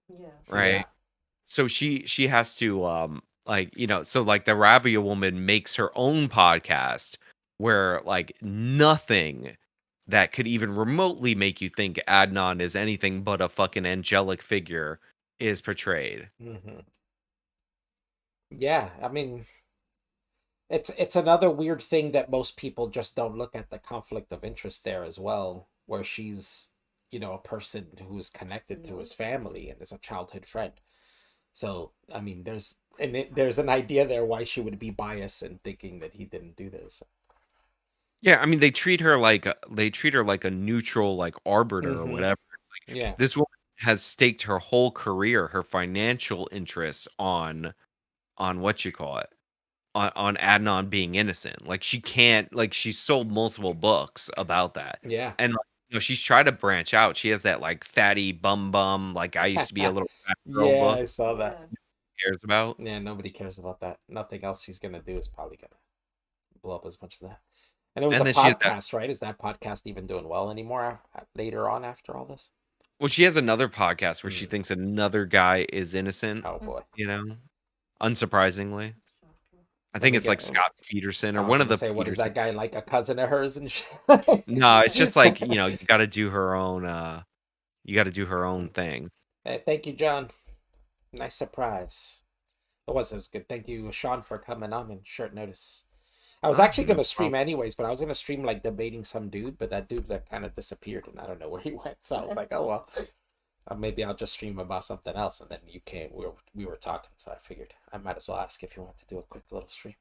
Right. Yeah. So she has to like, you know, so like the Rabia woman makes her own podcast where like nothing that could even remotely make you think Adnan is anything but a fucking angelic figure is portrayed. Yeah, I mean, it's another weird thing that most people just don't look at the conflict of interest there as well, where she's, a person who is connected to his family and is a childhood friend. So, I mean, there's an idea there why she would be biased in thinking that he didn't do this. Yeah, I mean they treat her like a neutral like arbiter or whatever. Yeah. This woman has staked her whole career, her financial interests on what you call it, on Adnan being innocent. Like she can't, like she's sold multiple books about that. Yeah. And like, you know, she's tried to branch out. She has that like fatty bum like I used to be a little fat girl Yeah, book. I saw that. Nobody cares about. Yeah, nobody cares about that. Nothing else she's gonna do is probably gonna blow up as much as that. And it was And a then she has that, podcast, right? Is that podcast even doing well anymore later on after all this? well, she has another podcast where she thinks another guy is innocent, Oh boy. you know, unsurprisingly. I Let think me it's like get. Scott Peterson or I was one of gonna the say, what is Peterson. that guy like? A cousin of hers and shit. No, it's just like, you got to do her own. You got to do her own thing. Hey, thank you, John. Nice surprise. It was good. Thank you, Sean, for coming on in short notice. I was actually No gonna stream problem. anyways, but I was gonna stream like debating some dude, but that dude like kind of disappeared, and I don't know where he went. So I was like, oh well, maybe I'll just stream about something else. And then you came. We were talking, so I figured I might as well ask if you want to do a quick little stream.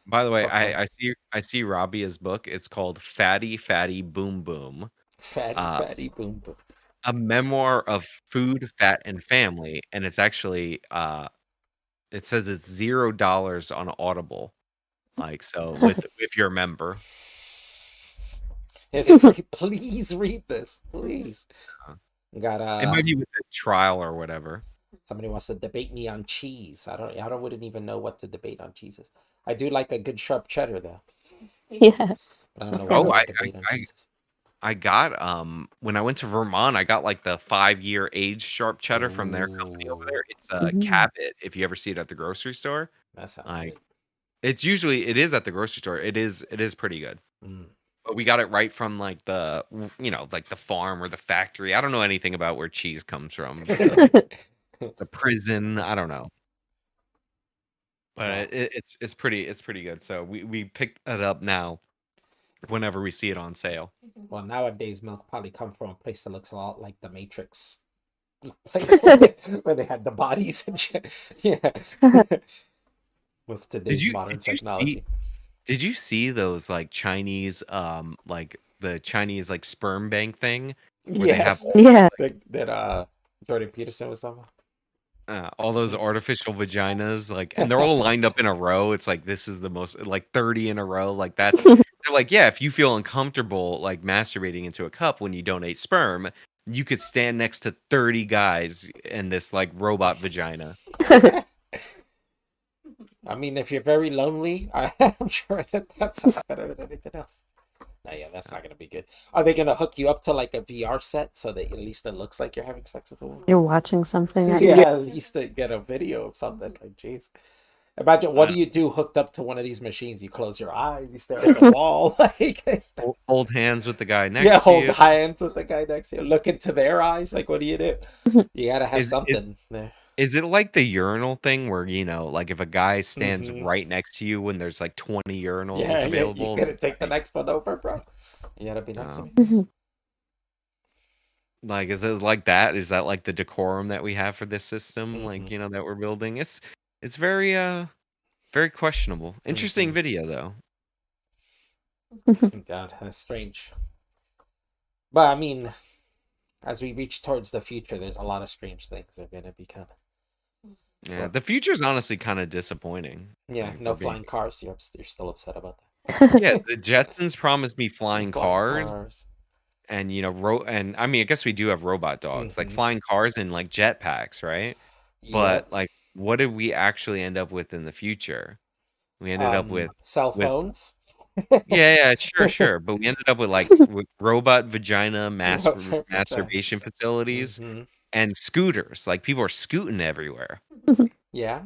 By the way, For fun. I see Rabia's book. It's called Fatty Fatty Boom Boom. Fatty, Uh, fatty, boom, boom. a memoir of food, fat, and family, and it's actually it says it's $0 on Audible. Like so, with if you're a member. It's free. Please read this, please. Uh, Got It might be with the trial or whatever. somebody wants to debate me on cheese. Wouldn't even know what to debate on cheeses. I do like a good sharp cheddar though, Yeah. but I don't know That's what Oh, right. to debate on I cheeses. I got when I went to Vermont, I got like the 5-year aged sharp cheddar from their company over there. Ooh, It's Mm. Cabot. If you ever see it at the grocery store, that sounds like good. it is at the grocery store. It is pretty good. Mm. But we got it right from like like the farm or the factory. I don't know anything about where cheese comes from. So the prison, I don't know. Well, But it's pretty good. So we picked it up now whenever we see it on sale. well, nowadays milk probably come from a place that looks a lot like the Matrix place where they had the bodies and shit. Yeah, with Did today's you modern did you see technology. did you see those like Chinese like the Chinese like sperm bank thing where they have Yes, Yeah. that Jordan Peterson was talking about. all those artificial vaginas like and they're all lined up in a row. It's like this is the most like 30 in a row. Like that's they're like, yeah, if you feel uncomfortable like masturbating into a cup when you donate sperm, you could stand next to 30 guys in this like robot vagina. I mean, if you're very lonely, I'm sure that's better than anything else. No, yeah, that's not gonna be good. Are they gonna hook you up to like a VR set so that at least it looks like you're having sex with a woman? You're watching something. Yeah, at least to get a video of something. Like, jeez. Imagine what Uh, do you do hooked up to one of these machines? You close your eyes, you stare at the wall, like hold hands with the guy yeah, next to hold you. hands with the guy next to you, look into their eyes. Like, what do? You gotta have Is it something there. Is it like the urinal thing where, like if a guy stands Hmm. right next to you when there's like 20 urinals Yeah, yeah, you available? gonna take the next one over, bro? You gotta be next to Uh, me. like, is it like that? Is that like the decorum that we have for this system? Hmm. Like, that we're building? It's very very questionable. Interesting Hmm. video though. God, that's strange. But I mean, as we reach towards the future, there's a lot of strange things that are gonna be coming. Yeah, Well, the future's honestly kind of disappointing. yeah, Like, if no we're being flying cars. You're still upset about Yeah, the Jetsons promised me that. flying Flying cars cars. and and I mean, I guess we do have robot dogs, like Hmm. flying cars and like jetpacks, right? Yep. But, like, what did we actually end up with in the future? We ended up Cell with phones. yeah, yeah, sure, sure, but we ended up with, like, with robot vagina masturbation facilities Hmm. and scooters, like, people are scooting everywhere. Yeah.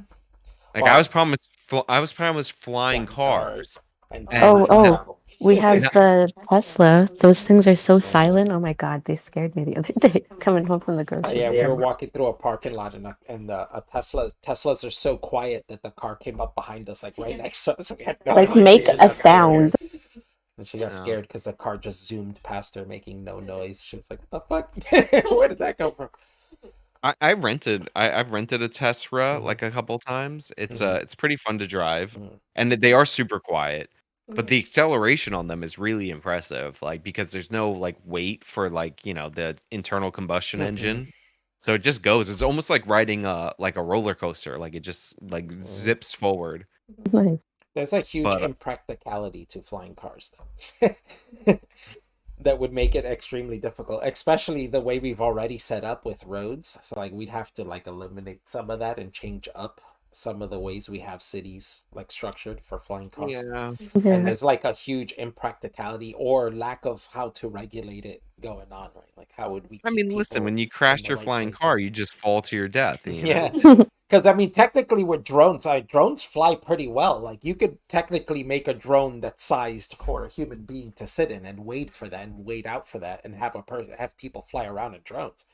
Like, Well, I was promised flying flying cars, cars and and Oh, time oh, travel. we have no the Tesla. Those things are so silent. Oh my God, they scared me the other day coming home from the grocery Yeah, we were store. walking through a parking lot and a Teslas are so quiet that the car came up behind us like right next to us. We had no Like, noise. make She a got sound. scared. And she got no. scared because the car just zoomed past her, making no noise. She was like, "What the fuck? Where did that come from?" I've rented a Tesla, Hmm. like, a couple times. Hmm. It's pretty fun to drive, Hmm. and they are super quiet, but the acceleration on them is really impressive, like, because there's no, like, weight for, like, the internal combustion Hmm. engine. So it just goes. It's almost like riding a roller coaster, like, it just, like, zips forward. Nice. There's a huge But, impracticality to flying cars, though. That would make it extremely difficult, especially the way we've already set up with roads. So like we'd have to like eliminate some of that and change up some of the ways we have cities like structured for flying cars. Yeah. And Yeah. there's like a huge impracticality or lack of how to regulate it going on, right? Like how would we I keep mean, listen, people when you in crashed the your right flying car, places? you just fall to your death, you know? Yeah. Because I mean, technically, with drones, drones fly pretty well. Like you could technically make a drone that's sized for a human being to sit in and wait for that and wait out for that and have people fly around in drones.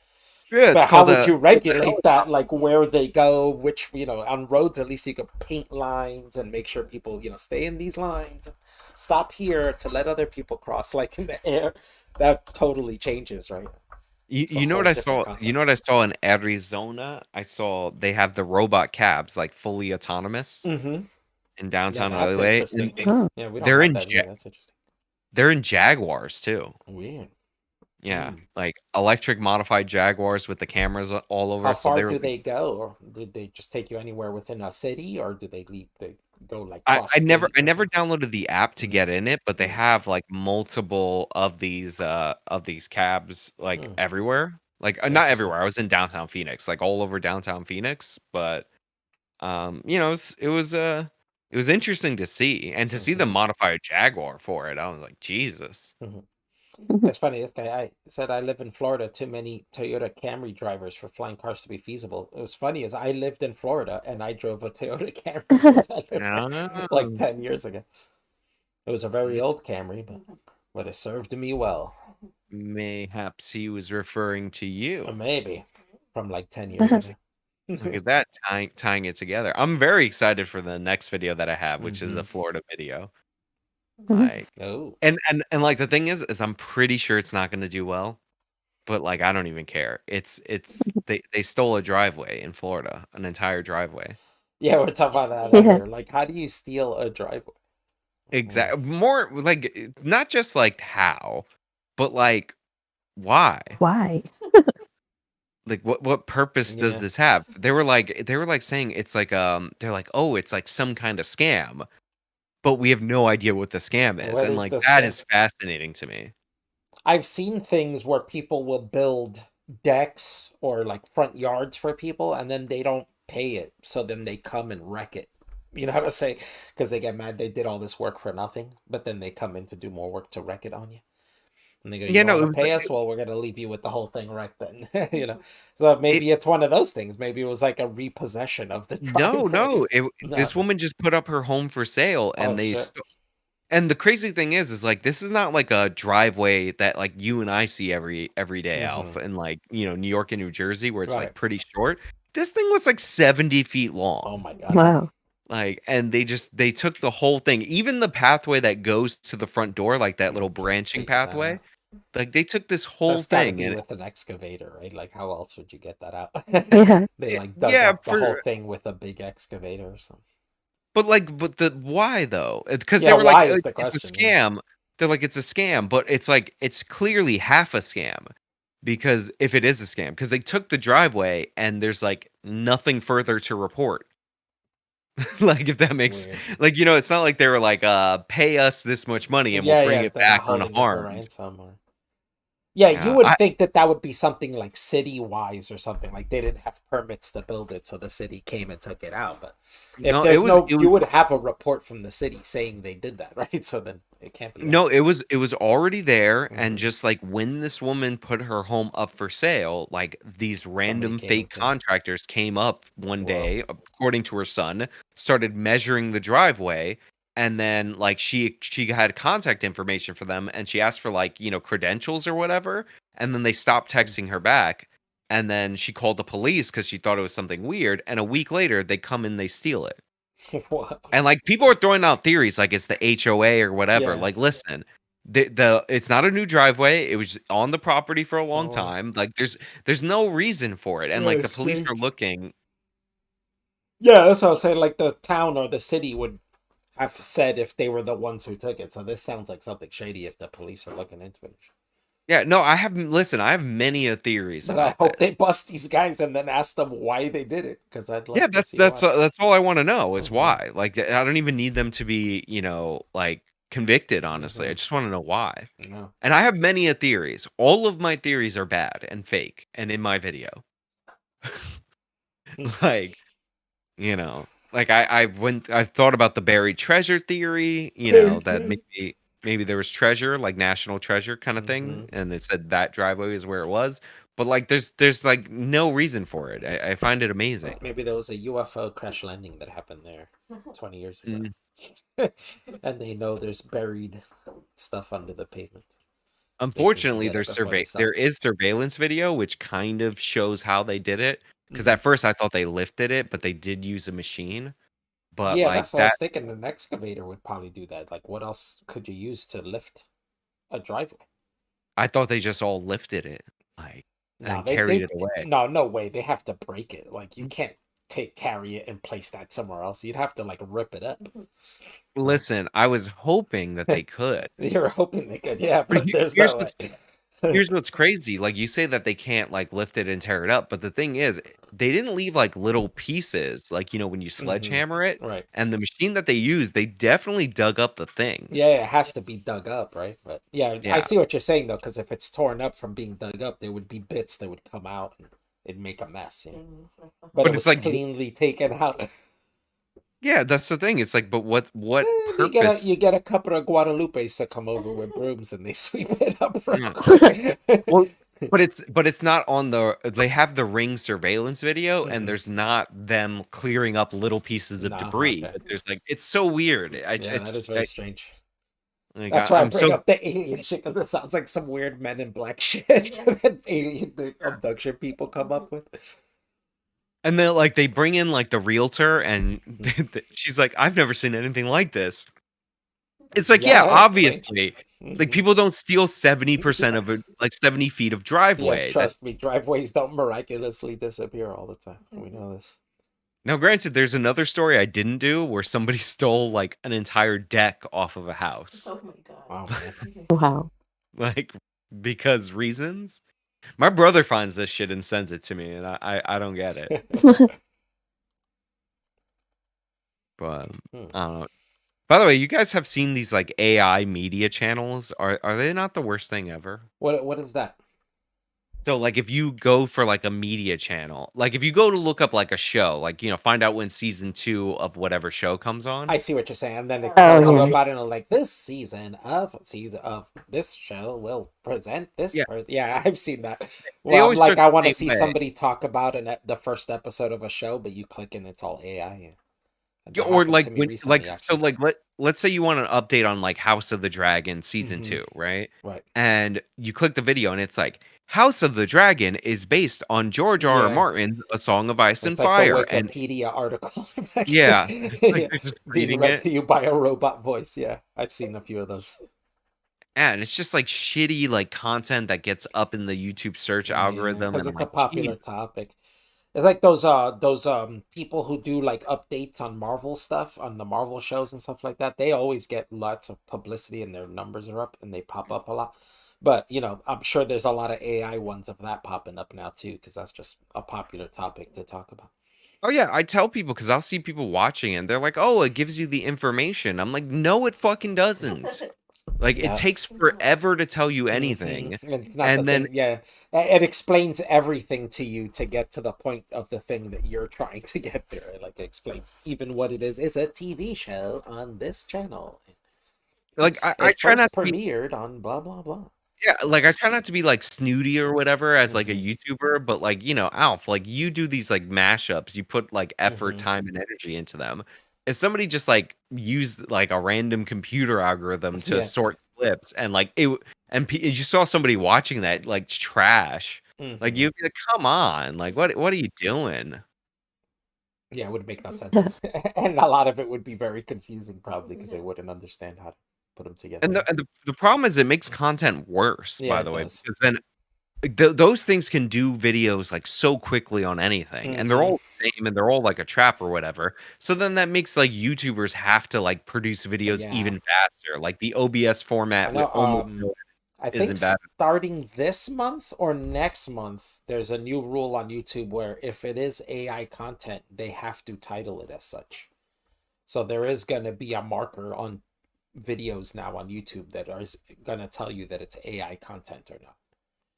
Yeah, it's But how called would a you regulate that? Like where they go, which on roads at least you could paint lines and make sure people stay in these lines, and stop here to let other people cross. Like in the air, that totally changes, right? It's a You know whole what I different saw? You know concept. what I saw in Arizona? I saw they have the robot cabs like fully autonomous Mm-hmm. in Yeah, downtown that's LA, interesting. and Oh. Yeah, we don't they're have in that here. That's interesting. they're in Jaguars too. Weird. Yeah, like electric modified Jaguars with the cameras all over. How So far they were do like, they go, or did they just take you anywhere within a city, or do they leave? They go like I, cross I never state I or never something? downloaded the app to Mm, get in it, but they mm, have like multiple of these cabs like mm. everywhere. Like not Interesting. everywhere. I was in downtown Phoenix, like all over downtown Phoenix, but it was interesting to see and to see them Mm-hmm. modify a Jaguar for it. I was like, Jesus. Mm-hmm. It's funny. This guy I said I live in Florida. Too many Toyota Camry drivers for flying cars to be feasible. It was funny as I lived in Florida and I drove a Toyota Camry when I lived there, like Um, 10 years ago. It was a very old Camry, but it served me well. mayhaps he was referring to Or you. maybe from like 10 years ago. Look at that, tying it together. I'm very excited for the next video that I have, which is Mm-hmm. a Florida video. Mhm. Like, Oh. and like the thing is I'm pretty sure it's not going to do well, but like I don't even care. It's they stole a driveway in Florida, an entire driveway. Yeah, we're talking about that Yeah. earlier. Like, how do you steal a driveway? Exactly. More like not just like how, but like why? Why? Like what purpose does Yeah. this have? They were like saying it's like they're like, "Oh, it's like some kind of scam." But we have no idea what the scam is. What And is like the that scam? is fascinating to me. I've seen things where people will build decks or like front yards for people and then they don't pay it. So then they come and wreck it. You know how to say? Because they get mad they did all this work for nothing, but then they come in to do more work to wreck it on you. And they go, you Yeah, don't no, want it to was pay us? Well, we're going to leave you with the whole thing wrecked then. So it maybe it's one of those things. Maybe it was like a repossession of the no, driveway. no. This No. woman just put up her home for sale Oh, and shit. and the crazy thing is like this is not like a driveway that like you and I see every day, Mm-hmm. Alf, in like, New York and New Jersey where it's like Right. pretty short. This thing was like 70 feet Oh, long. my God. Wow. Like, and they took the whole thing, even the pathway that goes to the front door, like that little Just branching taking that pathway. out. Like they took this whole That's got to thing be and with an excavator, right? Like, how else would you get that out? Yeah. They like dug yeah, up the whole for thing with a big excavator or something. but the why though? Because they Yeah, were like, why is the it's a question? Yeah. scam. They're like, it's a scam, but it's like it's clearly half a scam because if it is a scam, because they took the driveway and there's like nothing further to report. Like if that makes Weird. like it's not like they were like pay us this much money and we'll Yeah, bring yeah, it they're not back holding like a unharmed. ransom or. Yeah, you Yeah, would think that that would be something like city wise or something. Like they didn't have permits to build it, so the city came and took it out. But if no, there's no, it you was would have a report from the city saying they did that, right? So then it can't be that. no, it was already there, and Hmm. just like when this woman put her home up for sale, like these Somebody random came fake and killed. contractors came up one Whoa. day, according to her son, started measuring the driveway, and then like she had contact information for them, and she asked for like credentials or whatever, and then they stopped texting her back, and then she called the police because she thought it was something weird, and a week later they come and they steal it. Whoa. And like people are throwing out theories like it's the HOA or whatever. Yeah. Like, listen, the it's not a new driveway. It was on the property for a long Oh, time. Like, there's no reason for it. And like really the police are strange. looking. Yeah, that's what I was saying. Like the town or the city would have said if they were the ones who took it. So this sounds like something shady if the police are looking into it. Yeah, no, I have many theories But I about hope this. they bust these guys and then ask them why they did it, because I'd Yeah, like to see why. that's all I want to know is Hmm. why. Like, I don't even need them to be like convicted. Honestly, I Hmm. just want to know why. No. And I have many theories. All of my theories are bad and fake, and in my video. Like, You know, like I've thought about the buried treasure theory, you know, that maybe there was treasure, like national treasure kind of thing, and it said that driveway is where it was. But like there's like no reason for it. I find it amazing. Maybe there was a UFO crash landing that happened there 20 years ago. And they know there's buried stuff under the pavement. Unfortunately, there is surveillance video which kind of shows how they did it. Because at first I thought they lifted it, but they did use a machine. But Yeah, like that's what I was thinking. An excavator would probably do that. Like, what else could you use to lift a driveway? I thought they just all lifted it, like, No, and carried it away. No way. They have to break it. Like, you can't carry it and place that somewhere else. You'd have to like rip it up. Listen, I was hoping that they could. You're hoping they could, yeah, but there's here's no what's, way. here's what's crazy. Like you say that they can't like lift it and tear it up, but the thing is, they didn't leave like little pieces, like when you sledgehammer it. Right. And the machine that they used, they definitely dug up the thing. Yeah, it has to be dug up, right? But yeah, I see what you're saying though, because if it's torn up from being dug up, there would be bits that would come out and it'd make a mess. Yeah. But it was like cleanly taken out. Yeah, that's the thing. It's like, but what purpose? You get a couple of Guadalupes to come over with brooms and they sweep it up. Well, but it's not on the. They have the ring surveillance video, and there's not them clearing up little pieces of debris. Okay. But there's like, it's so weird. That is very strange. Like, that's why I bring up the alien shit, because it sounds like some weird Men in Black shit that the abduction people come up with. And then like they bring in like the realtor, and she's like, I've never seen anything like this. It's like, yeah, obviously, like people don't steal 70% of it, like 70 feet of driveway. Yeah, trust me, driveways don't miraculously disappear all the time. We know this. Now, granted, there's another story I didn't do where somebody stole like an entire deck off of a house. Oh my god! Wow. Wow. Like, because reasons. My brother finds this shit and sends it to me, and I don't get it. But by the way, you guys have seen these like AI media channels? Are they not the worst thing ever? What is that? So like if you go for like a media channel, like if you go to look up like a show, like find out when season 2 of whatever show comes on. I see what you're saying. And then it tells you about it, like this season of this show will present this person. Yeah, I've seen that. Well, like I want to see somebody talk about the first episode of a show, but you click and it's all AI. Or like so like let's say you want an update on like House of the Dragon season 2, right? Right. And you click the video and it's like House of the Dragon is based on George R. R. Martin's A Song of Ice and Fire. Like the Wikipedia article. Yeah. Like just being read to you by a robot voice. Yeah. I've seen a few of those. Yeah, and it's just like shitty like content that gets up in the YouTube search algorithm. Because it's a popular topic. It's like those people who do like updates on Marvel stuff, on the Marvel shows and stuff like that. They always get lots of publicity and their numbers are up and they pop up a lot. But, I'm sure there's a lot of AI ones of that popping up now too, because that's just a popular topic to talk about. Oh yeah, I tell people because I'll see people watching and they're like, "Oh, it gives you the information." I'm like, "No, it fucking doesn't." Like it takes forever to tell you anything, and then it explains everything to you to get to the point of the thing that you're trying to get to. Right? Like it explains even what it is. It's a TV show on this channel. Like I try not to premiered on blah blah blah. Yeah, like I try not to be like snooty or whatever as like a YouTuber, but like Alf, like you do these like mashups, you put like effort, time, and energy into them. If somebody just like used like a random computer algorithm to sort clips and like it, and you saw somebody watching that like trash, like you'd be like, come on, like what are you doing? Yeah, it would make no sense, and a lot of it would be very confusing, probably because they wouldn't understand how to put them together. And the problem is it makes content worse, by the way, because then those things can do videos like so quickly on anything, and they're all the same, and they're all like a trap or whatever. So then that makes like YouTubers have to like produce videos even faster, like the OBS format with almost I think starting this month or next month, there's a new rule on YouTube where if it is AI content, they have to title it as such. So there is going to be a marker on videos now on YouTube that is going to tell you that it's AI content or not.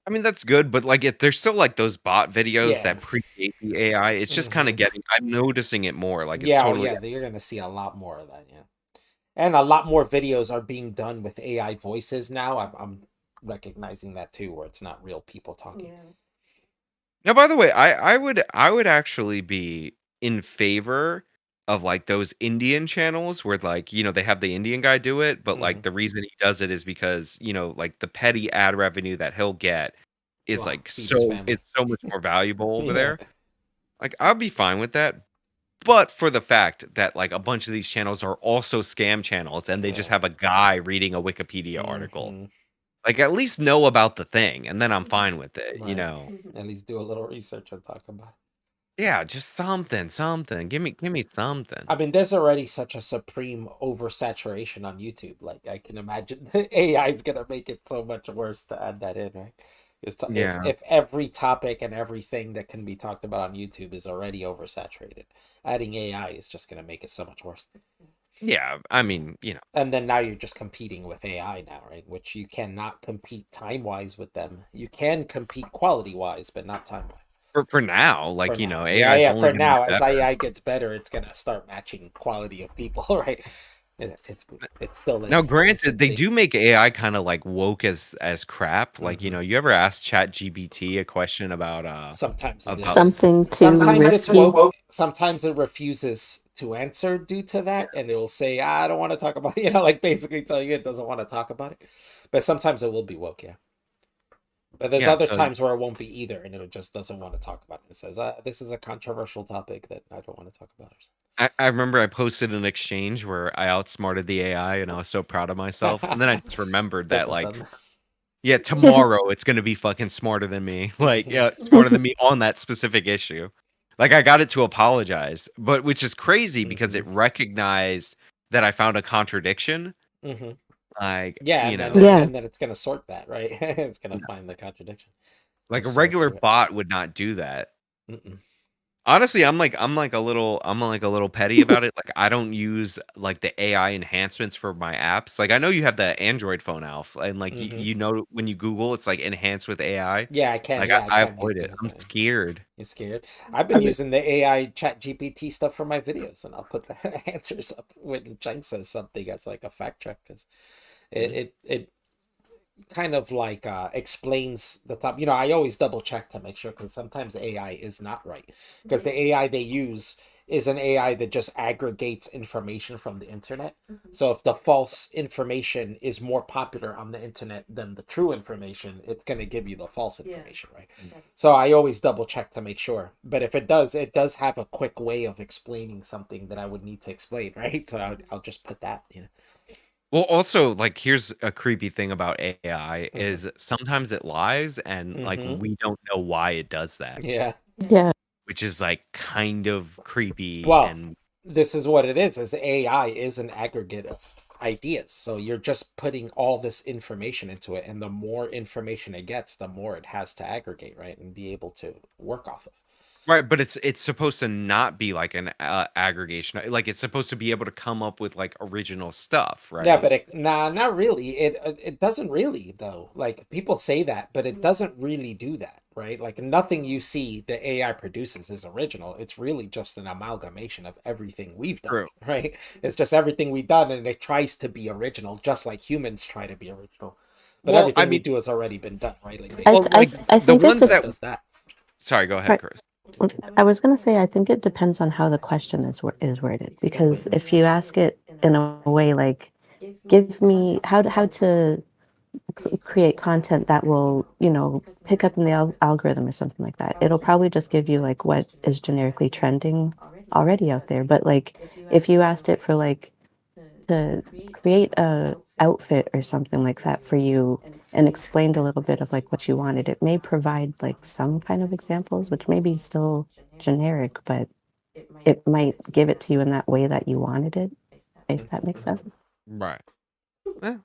I mean, that's good, but like, there's still like those bot videos Yeah. that predate the AI. It's just kind of I'm noticing it more. Like, it's Yeah, oh totally. yeah, you're gonna see a lot more of that, yeah. And a lot more videos are being done with AI voices now. I'm recognizing that too, where it's not real people talking. Now, by the way, I would actually be in favor of like those Indian channels where like they have the Indian guy do it, but like Mhm. the reason he does it is because like the petty ad revenue that he'll get is Well, like feed his family. it's so much more valuable over Yeah. there. Like I'd be fine with that, but for the fact that like a bunch of these channels are also scam channels and they just Yeah. have a guy reading a Wikipedia article. Mhm. Like at least know about the thing and then I'm fine with it, Right. At least do a little research and talk about it. Yeah, just something. Give me something. I mean, there's already such a supreme oversaturation on YouTube. Like, I can imagine the AI is gonna make it so much worse to add that in, right? Yeah. If every topic and everything that can be talked about on YouTube is already oversaturated, adding AI is just gonna make it so much worse. Yeah, I mean, And then now you're just competing with AI now, right? Which you cannot compete time wise with them. You can compete quality wise, but not time wise. for now, For like, now. Yeah, AI is yeah, only for gonna get now, as better. AI gets better, it's gonna start matching quality of people, right? It's still in Now, its granted, they infancy. do make AI kind of like woke as crap. Like, Mhm. you ever ask ChatGPT a question about Sometimes it about is. Something too Sometimes it's risky. woke. Sometimes it refuses to answer due to that, and it will say, "I don't want to talk about," like basically tell you it doesn't want to talk about it. But sometimes it will be woke, yeah. But there's yeah, other so times where it won't be either, and it just doesn't want to talk about it. It says, "This is a controversial topic that I don't want to talk about." Or I remember I posted an exchange where I outsmarted the AI and I was so proud of myself. And then I something. just remembered Chris that has like done yeah, tomorrow it's gonna be fucking smarter than me. Like, that. yeah, smarter than me on that specific issue. Like, I got it to apologize, but which is crazy because it recognized that I found a contradiction. Hmm. Like, Yeah, Yeah. and then it's gonna sort that, right? It's gonna find the contradiction like and a sort regular through it. bot would not do that. Mm-mm. Honestly, I'm like a little petty about it. Like I don't use like the AI enhancements for my apps. Like I know you have the Android phone, Alf, and like Hmm. when you Google, it's like enhanced with AI. Yeah, I can. Like Yeah, I I can use avoid the it. I'm okay. scared. You scared? I've I been mean, using the AI Chat GPT stuff for my videos, and I'll put the answers up when Cheng says something as like a fact check. Cause it kind of like explains the top. I always double check to make sure because sometimes AI is not right because the AI they use is an AI that just aggregates information from the internet. So if the false information is more popular on the internet than the true information, it's going to give you the false information, right? So I always double check to make sure. But if it does have a quick way of explaining something that I would need to explain, right? So I'll just put that. Well, also, like, here's a creepy thing about AI Mm-hmm. is sometimes it lies and like Mm-hmm. we don't know why it does that, Yeah. yeah. which is like kind of creepy Well, and this is what it is AI is an aggregate of ideas. So you're just putting all this information into it, and the more information it gets, the more it has to aggregate, right? And be able to work off of. right, but it's supposed to not be like an aggregation. Like it's supposed to be able to come up with like original stuff, Yeah, right? but nah, not really. It doesn't really though. Like people say that, but it doesn't really do that, right? Like nothing you see the AI produces is original. It's really just an amalgamation of everything we've done, True. right? It's just everything we've done, and it tries to be original, just like humans try to be original. But Well, I everything we mean, do has already been done, right? Like the I well, I like internet I the think ones that does that. sorry, go ahead, right. Chris. I was gonna say I think it depends on how the question is worded because if you ask it in a way like, give me how to create content that will pick up in the algorithm or something like that, it'll probably just give you like what is generically trending already out there. But like if you asked it for like to create a outfit or something like that for you and explained a little bit of like what you wanted, it may provide like some kind of examples which may be still generic, but it might give it to you in that way that you wanted it, if that makes sense. Right. Yeah.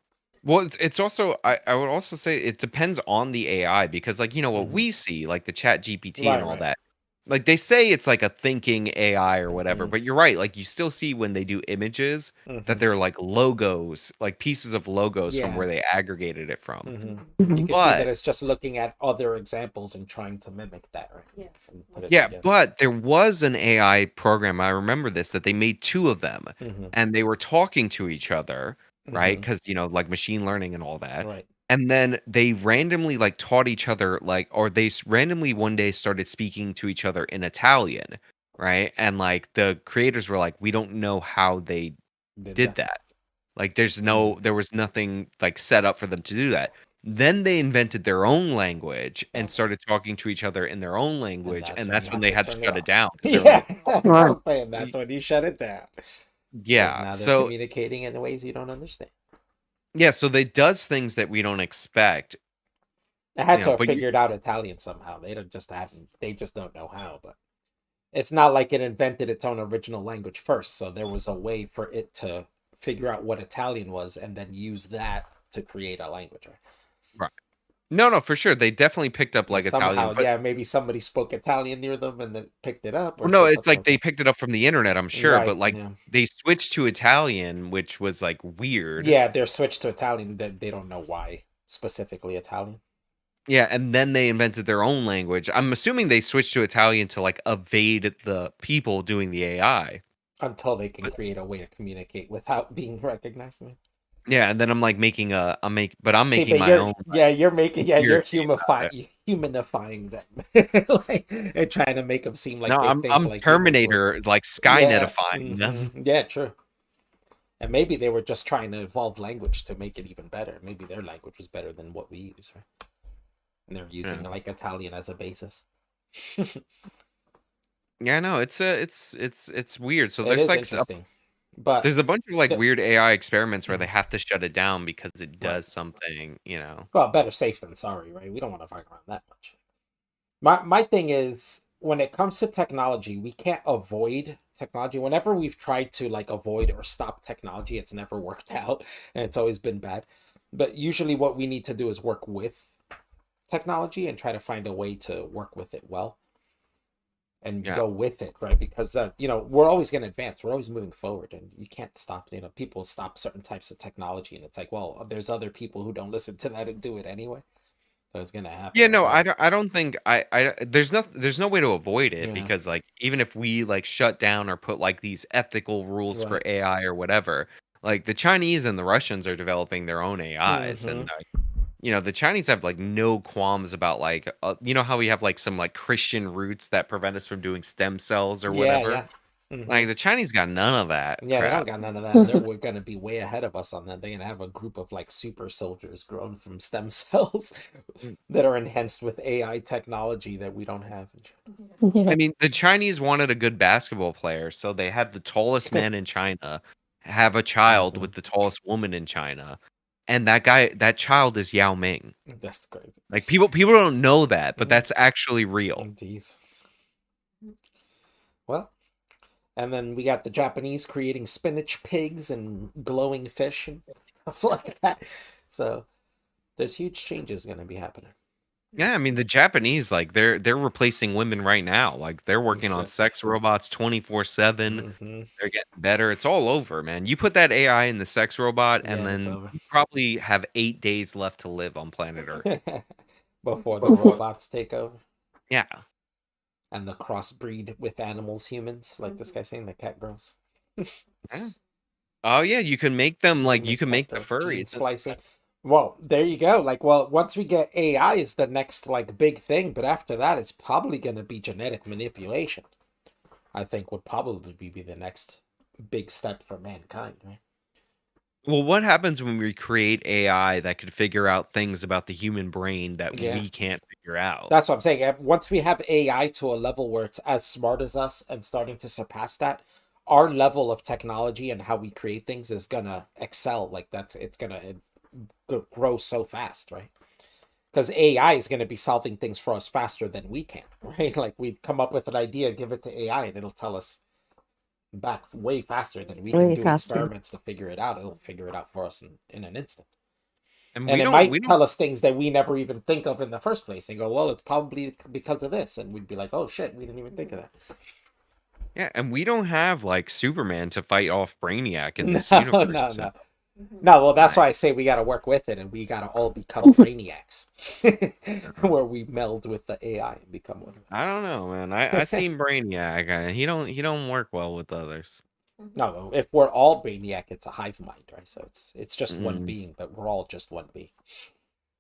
Well, it's also I would also say it depends on the AI because like what Mhm. we see like the Chat GPT and Right, all right. that like they say it's like a thinking AI or whatever, but you're right. Like you still see when they do images that they're like logos, like pieces of logos from Yeah. where they aggregated it from. You can see that But it's just looking at other examples and trying to mimic that, right? Yeah. And put it yeah, together. but there was an AI program, I remember this, that they made two of them and they were talking to each other, right? Because, like machine learning and all that. Right. And then they randomly like taught each other, like, or they randomly one day started speaking to each other in Italian, right? And like the creators were like, we don't know how they did that. Like there was nothing like set up for them to do that. Then they invented their own language and started talking to each other in their own language, and that's when they had to shut it down because they were Yeah, like, Right. that's when you shut it down. Because yeah. now they're So communicating in ways you don't understand. yeah, so they does things that we don't expect. I had to have but figured out Italian somehow. They just don't know how, but it's not like it invented its own original language first. So there was a way for it to figure out what Italian was and then use that to create a language. right. No, for sure. They definitely picked up like Somehow, Italian, but maybe somebody spoke Italian near them and then picked it up or no, did it's something like like they that. picked it up from the internet, I'm sure, but Right, like yeah. they switched to Italian, which was like weird. Yeah, they're switched to Italian. They don't know why specifically Italian. Yeah, and then they invented their own language. I'm assuming they switched to Italian to like evade the people doing the AI. Until they can create a way to communicate without being recognized. Yeah, and then I'm like making I'm making But my own. you're making you're weird AI. humanifying them, like and trying to make them seem No, like they think I'm like humans would. Terminator, like Yeah, Skynetifying them. yeah, true. And maybe they were just trying to evolve language to make it even better. Maybe their language was better than what we use, right? And they're using like Italian as a basis. Yeah, no, it's weird. So It there's is like interesting, but there's a bunch of like the, weird AI experiments where they have to shut it down because it right. does something, Well, better safe than sorry, right? We don't want to fuck around that much. My thing is when it comes to technology, we can't avoid technology. Whenever we've tried to like avoid or stop technology, it's never worked out and it's always been bad. But usually what we need to do is work with technology and try to find a way to work with it well and Yeah. go with it, right? Because we're always going to advance, we're always moving forward, and you can't stop. People stop certain types of technology and it's like, well, there's other people who don't listen to that and do it anyway, so it's going to happen. Yeah, no, I don't think there's no way to avoid it Yeah. because like even if we like shut down or put like these ethical rules for Right. AI or whatever, like the Chinese and the Russians are developing their own AIs and the Chinese have like no qualms about like how we have like some like Christian roots that prevent us from doing stem cells or whatever. Yeah. Like the Chinese got none of that Yeah, they don't crap. got none of that. They're going to be way ahead of us on that. They're going to have a group of like super soldiers grown from stem cells that are enhanced with AI technology that we don't have. Yeah. I mean, the Chinese wanted a good basketball player, so they had the tallest man in China have a child with the tallest woman in China. And that child is Yao Ming. That's crazy. Like people don't know that, but that's actually real. Jeez. Well, and then we got the Japanese creating spinach pigs and glowing fish and stuff like that. So there's huge changes going to be happening. Yeah, I mean the Japanese, like they're replacing women right now. Like they're working on sex robots 24/7. They're getting better. It's all over, man. You put that AI in the sex robot, and Yeah, it's then over. you probably have 8 days left to live on planet Earth. Before the robots take over. Yeah. And the crossbreed with animals, humans, like this guy saying, the cat girls. Yeah. Oh yeah, you can make them like you can make the Gene furry. splicing. Well, there you go. Like, well, once we get AI is the next like big thing, but after that, it's probably going to be genetic manipulation. I think would probably be the next big step for mankind, right? Well, what happens when we create AI that could figure out things about the human brain that we can't figure out? That's what I'm saying. Once we have AI to a level where it's as smart as us and starting to surpass that, our level of technology and how we create things is gonna excel. Like it's gonna grow so fast, right? Because AI is gonna be solving things for us faster than we can, right? Like we come up with an idea, give it to AI, and it'll tell us back way faster than we can do experiments to figure it out. It'll figure it out for us in an instant. And And we it don't might tell us things that we never even think of in the first place and go, well, it's probably because of this. And we'd be like, oh shit, we didn't even think of that. yeah, and we don't have like Superman to fight off Brainiac in this No, universe. no, So no. No, well, that's I, why I say we got to work with it, and we got to all become brainiacs, where we meld with the AI and become one. I don't know, man. I seen Brainiac. He don't work well with others. No, if we're all brainiac, it's a hive mind, right? So it's just one Mm, being, but we're all just one being.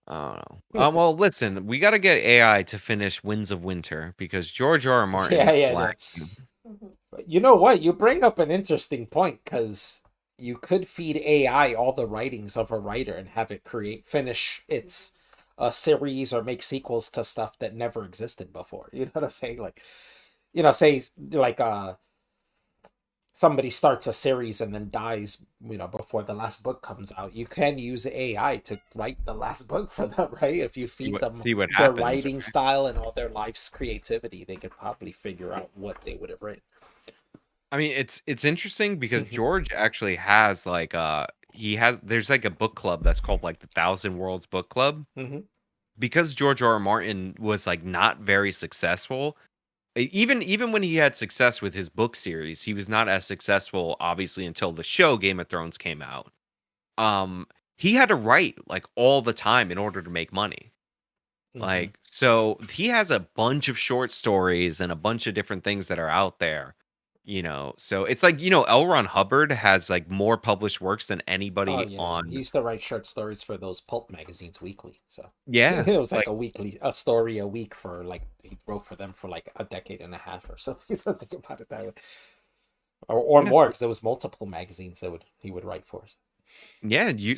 I don't know. Well, listen, we got to get AI to finish Winds of Winter because George R. R. Martin Yeah, is yeah, yeah. slacking. But you know what? You bring up an interesting point because you could feed AI all the writings of a writer and have it finish its series or make sequels to stuff that never existed before. You know what I'm saying? Like, say like somebody starts a series and then dies, before the last book comes out. You can use AI to write the last book for them, right? If you feed them See what their happens. writing style and all their life's creativity, they could probably figure out what they would have written. I mean, it's interesting because Mhm. George actually has like there's like a book club that's called like the Thousand Worlds Book Club. Mm-hmm. Because George R. R. Martin was like not very successful. Even when he had success with his book series, he was not as successful, obviously, until the show Game of Thrones came out. He had to write like all the time in order to make money. Like, so he has a bunch of short stories and a bunch of different things that are out there, So it's like, L. Ron Hubbard has like more published works than Oh anybody yeah, on. he used to write short stories for those pulp magazines weekly. So Yeah, it was like like a story a week for like he wrote for them for like a decade and a half or something. Something about it that way, or yeah, more because there was multiple magazines that he would write for. yeah. You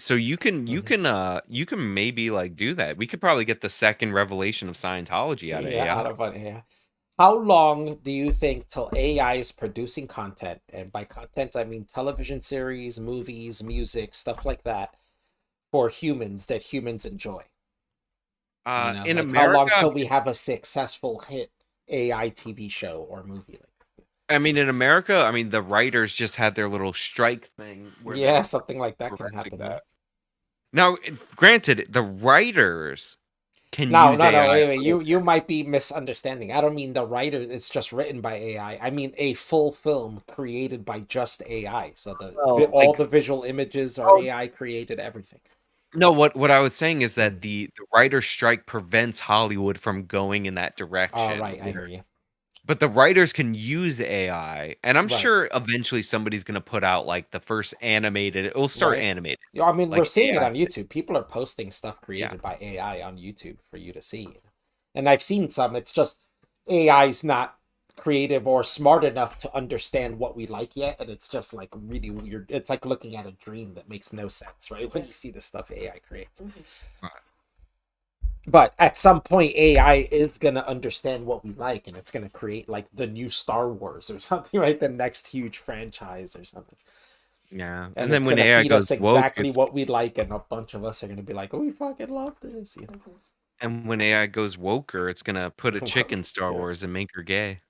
can maybe like do that. We could probably get the second revelation of Scientology out of Yeah, AI. out of an AI. How long do you think till AI is producing content? And by content, I mean television series, movies, music, stuff like that for humans that humans enjoy. In Like how long America, till we have a successful hit AI TV show or movie? I mean, the writers just had their little strike thing where Yeah, they something like that were can like happen. that. Now, granted, the writers can No, use no, no. AI. Wait. You might be misunderstanding. I don't mean the writer. It's just written by AI. I mean a full film created by just AI. So Well, all like, the visual images are oh, AI created. Everything. no, what I was saying is that Mm. the writer's strike prevents Hollywood from going in that All direction. right, I hear you. But the writers can use AI, and I'm Right, sure eventually somebody's gonna put out like the first animated. It will start right. animated, Yeah, I mean, we're like seeing it AI. on YouTube. People are posting stuff Yeah, created by AI on YouTube for you to see. And I've seen some. It's just AI's not creative or smart enough to understand what we like yet, and it's just like really weird. It's like looking at a dream that makes no sense, right? When you see the stuff AI creates. right. But at some point, AI is gonna understand what we like, and it's gonna create like the new Star Wars or something, right? The next huge franchise or something. Yeah, And and then it's when gonna AI feed goes us woke, exactly it's what we like, and a bunch of us are gonna be like, "Oh, we fucking love this," and when AI goes woker, it's gonna put a chick in Star Yeah. Wars and make her gay.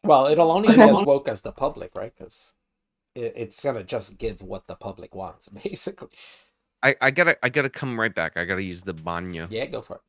Well, it'll only be as woke as the public, right? Because it's gonna just give what the public wants, basically. I gotta come right back. I gotta use the banyo. Yeah, go for it.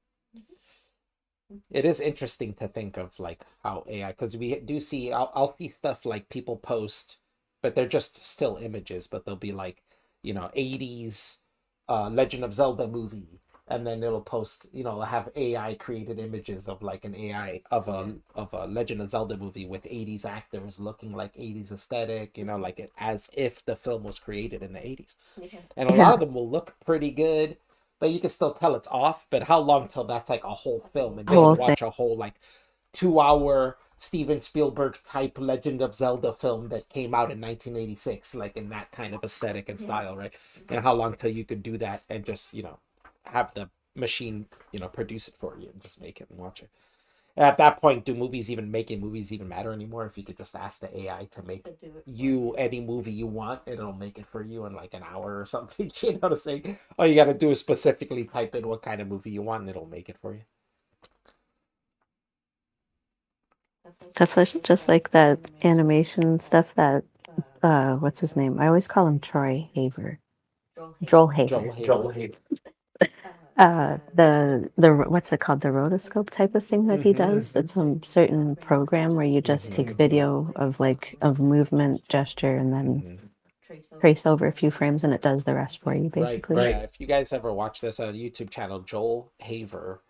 It is interesting to think of like how AI, because we do see, I'll see stuff like people post, but they're just still images, but they'll be like, 80s Legend of Zelda movie, and then it'll post, have AI created images of like an AI of a Legend of Zelda movie with 80s actors looking like 80s aesthetic, like it as if the film was created in the 80s. And a lot of them will look pretty good, but you can still tell it's off. But how long till that's like a whole film and you Whole can watch a whole like 2 hour Steven Spielberg type Legend of Zelda film that came out in 1986, like in that kind of aesthetic and style, right? And how long till you could do that and just, have the machine, produce it for you and just make it and watch it. At that point, do making movies even matter anymore? If you could just ask the AI to make you any movie you want, it'll make it for you in like an hour or something. You know what I'm saying? All you got to do is specifically type in what kind of movie you want, and it'll make it for you. That's just like that animation stuff that what's his name? I always call him Troy Haver. Joel Haver. Joel Haver. The what's it called? The rotoscope type of thing that he does. Mhm. It's some certain program where you just take video of movement, gesture, and then Mhm. trace over a few frames, and it does the rest for you, Right, basically. right. Yeah, if you guys ever watch this YouTube channel, Joel Haver,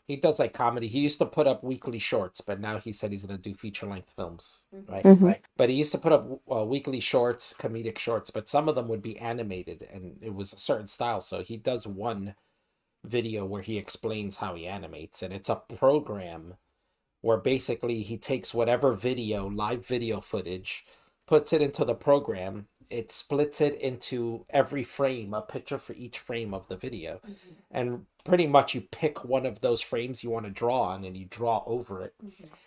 he does like comedy. He used to put up weekly shorts, but now he said he's gonna do feature length films, right? Mhm. But he used to put up weekly shorts, comedic shorts, but some of them would be animated, and it was a certain style. So he does one video where he explains how he animates, and it's a program where basically he takes whatever live video footage, puts it into the program. It splits it into every frame, a picture for each frame of the video. And pretty much you pick one of those frames you want to draw on and you draw over it.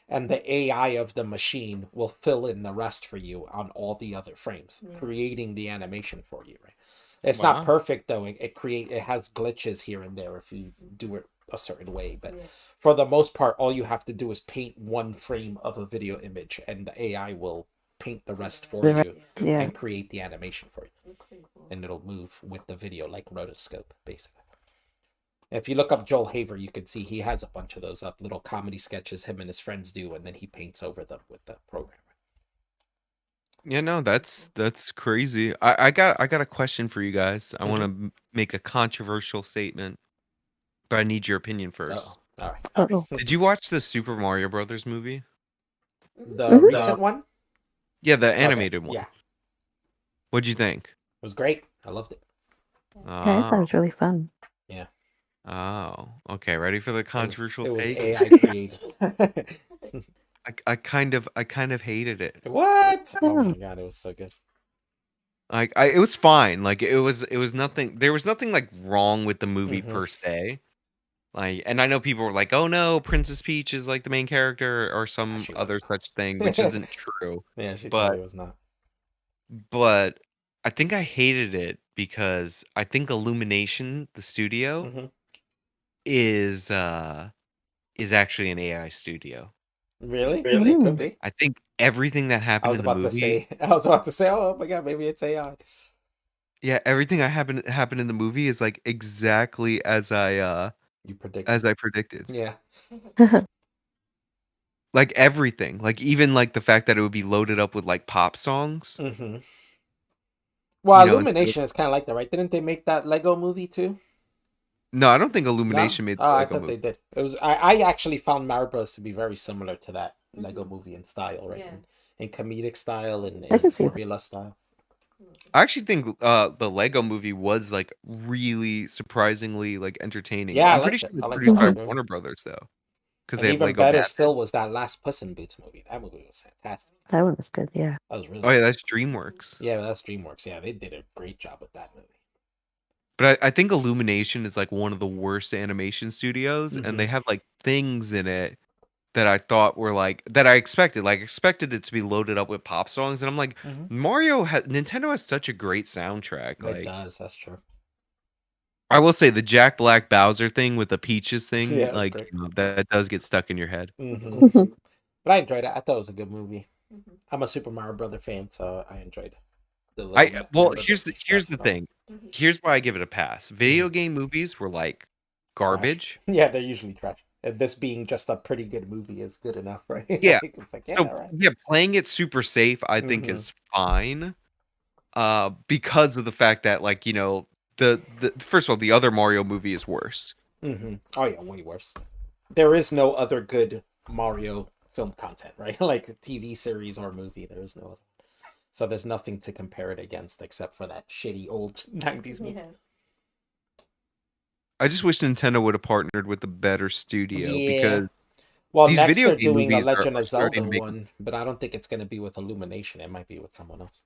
And the AI of the machine will fill in the rest for you on all the other frames, creating the animation for you, right? It's not Wow. perfect though. It has glitches here and there if you do it a certain way, but for the most part, all you have to do is paint one frame of a video image, and the AI will paint the rest for you Yeah. and create the animation for you, and it'll move with the video like rotoscope, basically. If you look up Joel Haver, you can see he has a bunch of those up, little comedy sketches him and his friends do, and then he paints over them with the program. Yeah, no, that's crazy. I got a question for you guys. I want to make a controversial statement, but I need your opinion first. All right. Oh. Did you watch the Super Mario Brothers movie? The recent one? Yeah, the Okay, animated one. yeah. What'd you think? It was great. I loved it. Yeah, I thought it was really fun. Yeah. Oh, okay. Ready for the controversial It was take? AI created. I kind of hated it. What? Oh Yeah. my god, it was so good. Like it was fine. Like it was nothing. There was nothing like wrong with the movie per se. Like, and I know people were like, "Oh no, Princess Peach is like the main character or some She was other not. such thing," which isn't true. Yeah, she But totally was not. but I think I hated it because I think Illumination, the studio, Mhm. is actually an AI studio. Really? Really? It could be. I think everything that I happened was in the about to movie, say. I was about to say. Oh my god, maybe it's AI. yeah, everything that happened in the movie is like exactly You predict. as I predicted. Yeah. Like everything, like even like the fact that it would be loaded up with like pop songs, Mm-hmm. Well, you know, instead of, Illumination is kind of like that, right? Didn't they make that Lego movie too? no, I don't think No. Illumination made the Oh, I Lego thought movie. they did. It was. I actually found Mario Bros to be very similar to that Lego movie in style, right? In comedic style and I in can see that. formula style. I actually think the Lego movie was like really surprisingly like entertaining. Yeah, I I'm pretty liked sure it. it was I liked the produced by Lego movie. Warner Brothers though, because And they have even Lego better Batman. still was that last Puss in Boots movie. That movie was fantastic. That one was good. Yeah. That was really Oh yeah, good. that's DreamWorks. Yeah, that's DreamWorks. Yeah, they did a great job with that movie. But I think Illumination is like one of the worst animation studios, and they Mhm. have like things in it that I thought were like that I expected. Like expected it to be loaded up with pop songs, and I'm like, Nintendo has such a great soundtrack. It Like does. That's true. I will say the Jack Black Bowser thing with the Peaches thing, Yeah, that's like great. that does get stuck in your head. Mm-hmm. But I enjoyed it. I thought it was a good movie. I'm a Super Mario Brother fan, so I enjoyed the little. Here's the thing. Here's why I give it a pass. Video game movies were like garbage. Yeah, they're usually trash. And this being just a pretty good movie is good enough, right? Yeah. It's like, yeah, So all right. yeah, playing it super safe, I think Mhm. is fine. Because of the fact that like the first of all, the other Mario movie is worse. Mm-hmm. Oh yeah, way worse. There is no other good Mario film content, right? Like a TV series or movie. There is no other. So there's nothing to compare it against except for that shitty old 90s movie. I just wish Nintendo would have partnered with a better studio because well, these next video they're game doing a movies Legend are of Zelda starting to make. one, but I don't think it's going to be with Illumination. It might be with someone else.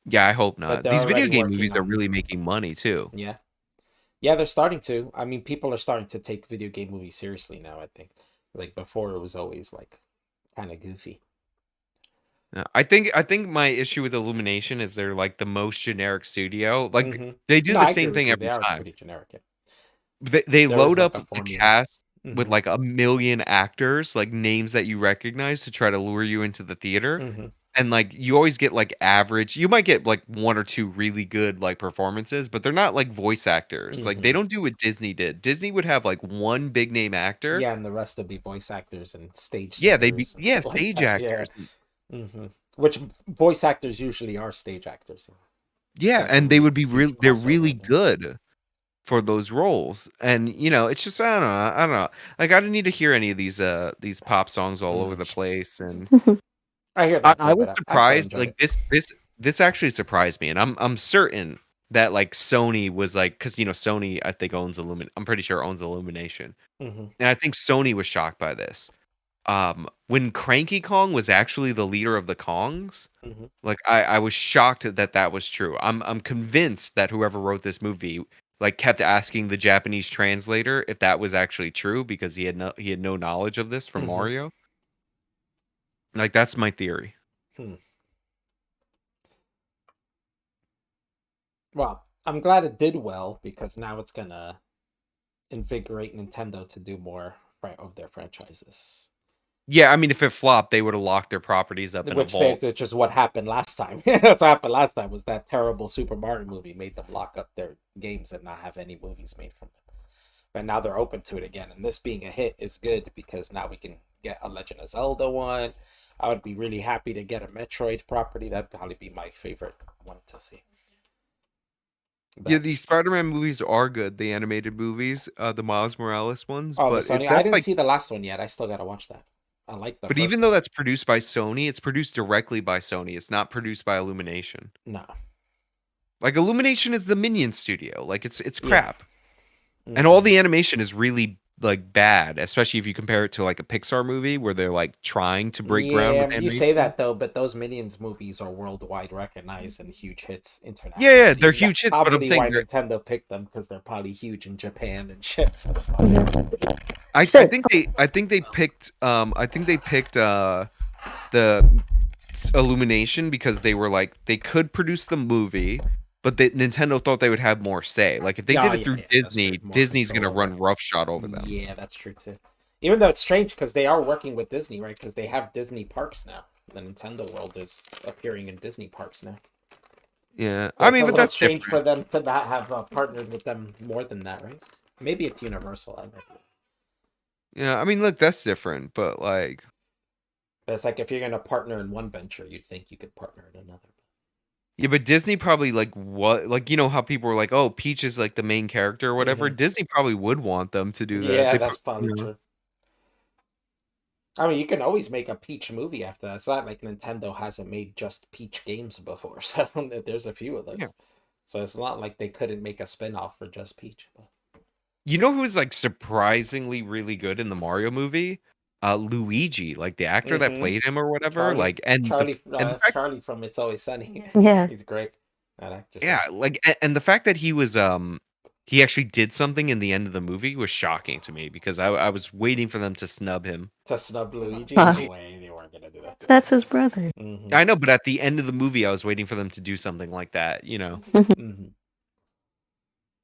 Yeah, I hope But not. they're These video already game working movies are on. really making money too. Yeah. Yeah, they're starting to. I mean, people are starting to take video game movies seriously now, I think. Like before it was always like kind of goofy. Yeah, I think my issue with Illumination is they're like the most generic studio. Like they do No, the I agree same with thing you. every They are time. pretty generic. Yeah. They There is load like up a the formula. cast with like a million actors, like names that you recognize to try to lure you into the theater. and like you always get like average. You might get like one or two really good like performances, but they're not like voice actors. Like they don't do what Disney did. Disney would have like one big name actor. Yeah, and the rest would be voice actors and stage Yeah, they'd be singers and shit like stage that. Yeah. actors. Which voice actors usually are stage actors. Yeah, and they Some would be huge real. They're really crossover. good for those roles, and it's just I don't know. I don't know. Like I didn't need to hear any of these pop songs all over the place, and I hear that I too, was but I still surprised. enjoyed Like it. this actually surprised me, and I'm certain that like Sony was like, because Sony I think owns I'm pretty sure owns Illumination, Mm-hmm. and I think Sony was shocked by this. When Cranky Kong was actually the leader of the Kongs, Mm-hmm. like I was shocked that that was true. I'm convinced that whoever wrote this movie like kept asking the Japanese translator if that was actually true because he had no knowledge of this from Mm-hmm. Mario. Like that's my theory. Well, I'm glad it did well because now it's gonna invigorate Nintendo to do more of their franchises. Yeah, I mean, if it flopped, they would have locked their properties up in a Which vault. it's just what happened last time. That's what happened last time was that terrible Super Mario movie made them lock up their games and not have any movies made from them. But now they're open to it again, and this being a hit is good because now we can get a Legend of Zelda one. I would be really happy to get a Metroid property. That'd probably be my favorite one to see. But, Yeah, the Spider-Man movies are good, the animated movies, the Miles Morales ones. oh, the But if Sony. I that's didn't like, see the last one yet. I still gotta watch that. I like the but first even one. though that's produced by Sony, it's produced directly by Sony. It's not produced by Illumination. No. Like Illumination is the Minion studio. Like it's Yeah. crap. And all the animation is really like bad, especially if you compare it to like a Pixar movie where they're like trying to break ground with Yeah, you say animation. that though, but those Minions movies are worldwide recognized and huge hits internationally. Yeah, they're That's huge hits, but I'm probably saying why Nintendo picked them because they're probably huge in Japan and shit. So I Shit. think they picked the Illumination because they were like they could produce the movie, but Nintendo thought they would have more say. Like if they did it through Disney, Disney's gonna run roughshod over them. Yeah, that's true too. Even though it's strange because they are working with Disney, right? Because they have Disney parks now. The Nintendo world is appearing in Disney parks now. Yeah, So I mean, it's a but little that's strange different. for them to not have partnered with them more than that, right? Maybe it's Universal. I don't know. Yeah, I mean, look, that's different, but like, But it's like if you're gonna partner in one venture, you'd think you could partner in another. yeah, but Disney probably like what, like how people were like, oh, Peach is like the main character or whatever. Disney probably would want them to do that. Yeah, They, that's probably true. I mean, you can always make a Peach movie after that. It's not like Nintendo hasn't made just Peach games before, so there's a few of those. Yeah. So it's not like they couldn't make a spin-off for just Peach. But... You know who's like surprisingly really good in the Mario movie? Luigi, like the actor that played him or whatever. Charlie, like, and Charlie, and the fact, Charlie from It's Always Sunny. Yeah. He's great. That actor. yeah, like, and the fact that he was he actually did something in the end of the movie was shocking to me because I was waiting for them to snub him. To snub Luigi? Huh. No way, they weren't gonna do that. That's his brother. I know, but at the end of the movie, I was waiting for them to do something like that.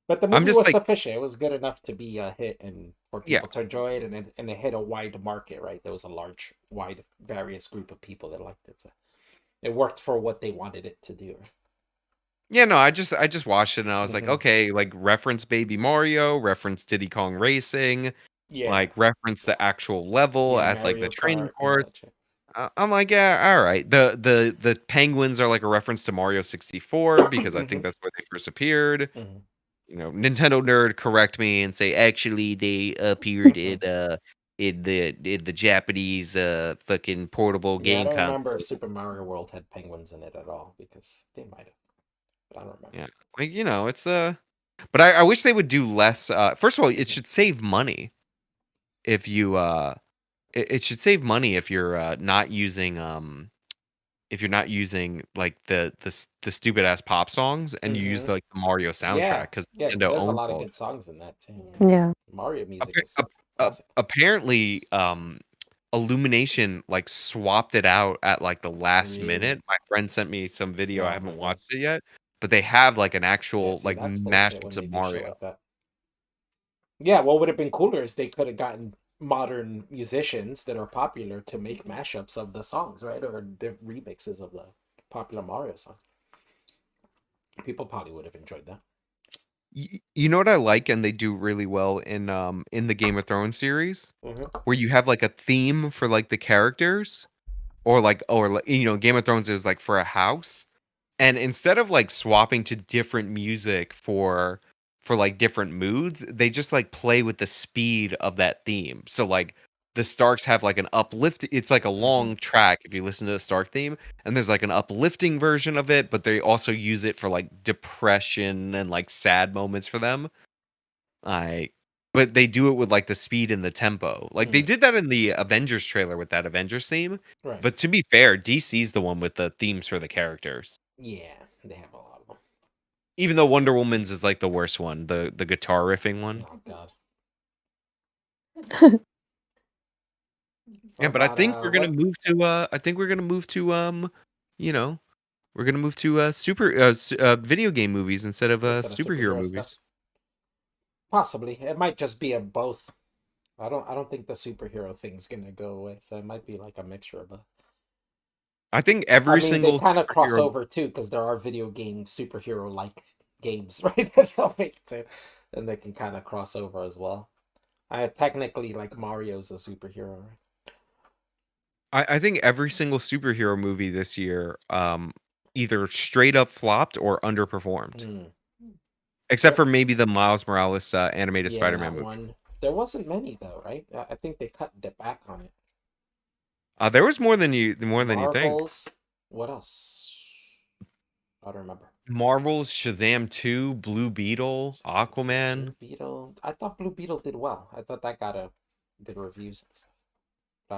But the I'm movie just was like, sufficient. It was good enough to be a hit and for people to enjoy it, and it hit a wide market. Right, there was a large, wide, various group of people that liked it. So it worked for what they wanted it to do. yeah, no, I just watched it and I was like, okay, like reference Baby Mario, reference Diddy Kong Racing, like reference the actual level as like the training course. I'm like, yeah, all right. The penguins are like a reference to Mario 64 because I think that's where they first appeared. Nintendo nerd, correct me and say actually they appeared in the Japanese fucking portable game. I don't remember if Super Mario World had penguins in it at all because they might have, but I don't remember. Yeah, like it's but I wish they would do less. First of all, it should save money if you it should save money if you're not using like the stupid ass pop songs and you use like the Mario soundtrack because there's a lot of good songs in that too. Yeah, Mario music is apparently Illumination like swapped it out at like the last minute. My friend sent me some video. I haven't watched it yet, but they have like an actual like mashups of Mario. Yeah, what would have been cooler is they could have gotten modern musicians that are popular to make mashups of the songs, right? Or the remixes of the popular Mario songs. People probably would have enjoyed that. You know what I like, and they do really well in the Game of Thrones series, where you have like a theme for like the characters, or Game of Thrones is like for a house, and instead of like swapping to different music for like different moods, they just like play with the speed of that theme. So like the Starks have like an uplift. It's like a long track if you listen to the Stark theme, and there's like an uplifting version of it, but they also use it for like depression and like sad moments for them. I But they do it with like the speed and the tempo. Like they did that in the Avengers trailer with that Avengers theme. Right. But to be fair, DC's the one with the themes for the characters. Yeah, they have a lot of them. Even though Wonder Woman's is like the worst one, the guitar riffing one. Oh God. Yeah, but I think we're gonna move to. I think we're gonna move to. You know, we're gonna move to video game movies instead of Instead of superhero superhero movies. stuff. Possibly, it might just be a both. I don't think the superhero thing's gonna go away, so it might be like a mixture of both. I think I every mean, they single kind of cross superhero. over too, because there are video game superhero like games, right? That they'll make too, and they can kind of cross over as well. I technically like Mario's a superhero, right? I think every single superhero movie this year, either straight up flopped or underperformed, except for maybe the Miles Morales animated Yeah, Spider-Man that movie. one. There wasn't many though, right? I think they cut back on it. There was more than you think. Marvels. What else? I don't remember. Marvel's Shazam 2, Blue Beetle, Blue Aquaman. Beetle. I thought Blue Beetle did well. I thought that got a good reviews and stuff.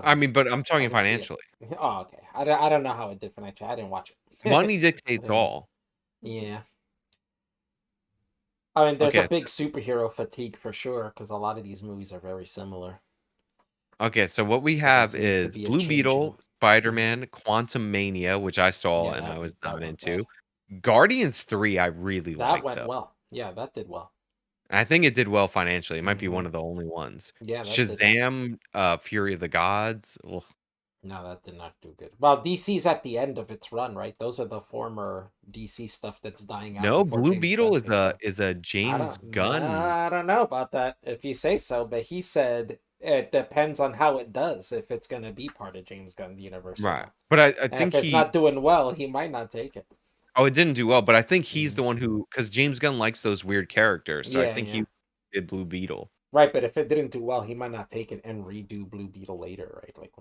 I mean, but I'm talking didn't see it. financially. Oh, okay. I don't know how it did financially. I didn't watch it. Money dictates all. Yeah. I mean, there's a Okay. big superhero fatigue for sure, because a lot of these movies are very similar. Okay, so what we So have there needs to is be a Blue change in Beetle, them. Spider-Man, Quantum Mania, which I saw Yeah, and I was that not went into. bad. Guardians 3, I really That liked went though. well. Yeah, that did well. I think it did well financially. It might be one of the only ones. Yeah, that did well. Shazam, Fury of the Gods. Ugh. No, that did not do good. Well, DC's at the end of its run, right? Those are the former DC stuff that's dying out No, before Blue James Beetle Gunn is takes over. a James Gunn. I don't know about that if you say so, but he said it depends on how it does, if it's going to be part of James Gunn's universe or Right. not. But I And think if it's not doing well, he might not take it. Oh, it didn't do well, but I think he's the one who, because James Gunn likes those weird characters, so I think he did Blue Beetle. Right, but if it didn't do well, he might not take it and redo Blue Beetle later, right? Like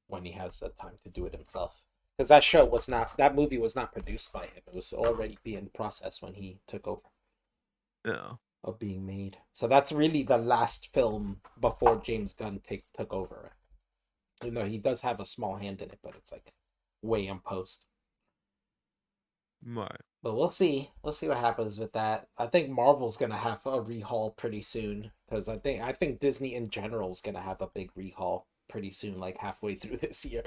when he has the time to do it himself. Because that movie was not produced by him. It was already being processed when he took over. Yeah. Of being made. So that's really the last film before James Gunn took over. You know, he does have a small hand in it, but it's like way in post. Right. But we'll see. We'll see what happens with that. I think Marvel's gonna have a rehaul pretty soon, because I think Disney in general is gonna have a big rehaul pretty soon, like halfway through this year.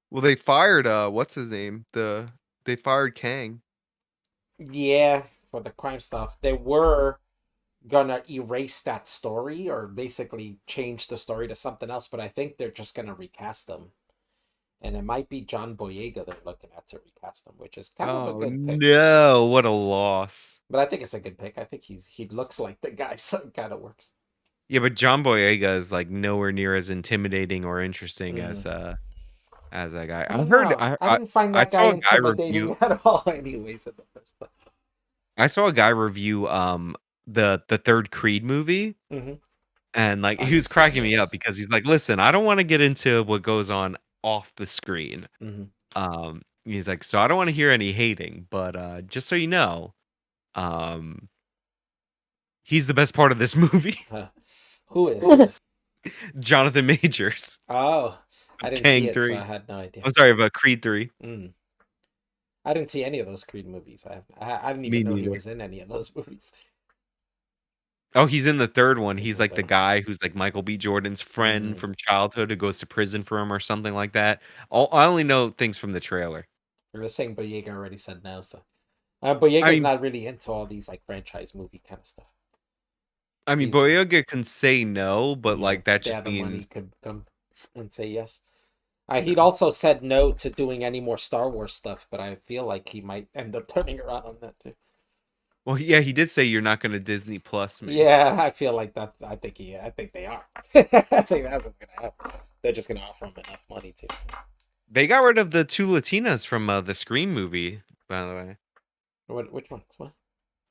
Well, they fired what's his name? They fired Kang. Yeah, for the crime stuff. They were gonna erase that story or basically change the story to something else, but I think they're just gonna recast them. And it might be John Boyega they're looking at to recast him, which is kind of a good pick. No, what a loss. But I think it's a good pick. I think he looks like the guy, so it kind of works. Yeah, but John Boyega is like nowhere near as intimidating or interesting as that guy. I didn't find I that guy saw a guy review. intimidating at all, anyways. In the first place. I saw a guy review the third Creed movie, and like he was cracking me up because he's like, "Listen, I don't want to get into what goes on off the screen." He's like, "So I don't want to hear any hating, but just so you know, he's the best part of this movie." Who is? Jonathan Majors. Oh, I didn't Kang see it, 3. so I had no idea. I'm sorry, of Creed 3. I didn't see any of those Creed movies. I didn't even know he was in any of those movies. Oh, he's in the third one. He's like the guy who's like Michael B. Jordan's friend from childhood who goes to prison for him or something like that. I only know things from the trailer. They're saying Boyega already said no, so Boyega's not really into all these like franchise movie kind of stuff. I mean, He's Boyega can say no, but like that yeah, just the money means could come and say yes. He'd also said no to doing any more Star Wars stuff, but I feel like he might end up turning around on that too. well, yeah, he did say you're not going to Disney Plus me. Yeah, I feel like that. I think they are. I think that's what's gonna happen. They're just gonna offer him enough money to. They got rid of the two Latinas from the Scream movie, by the way. Which one? What?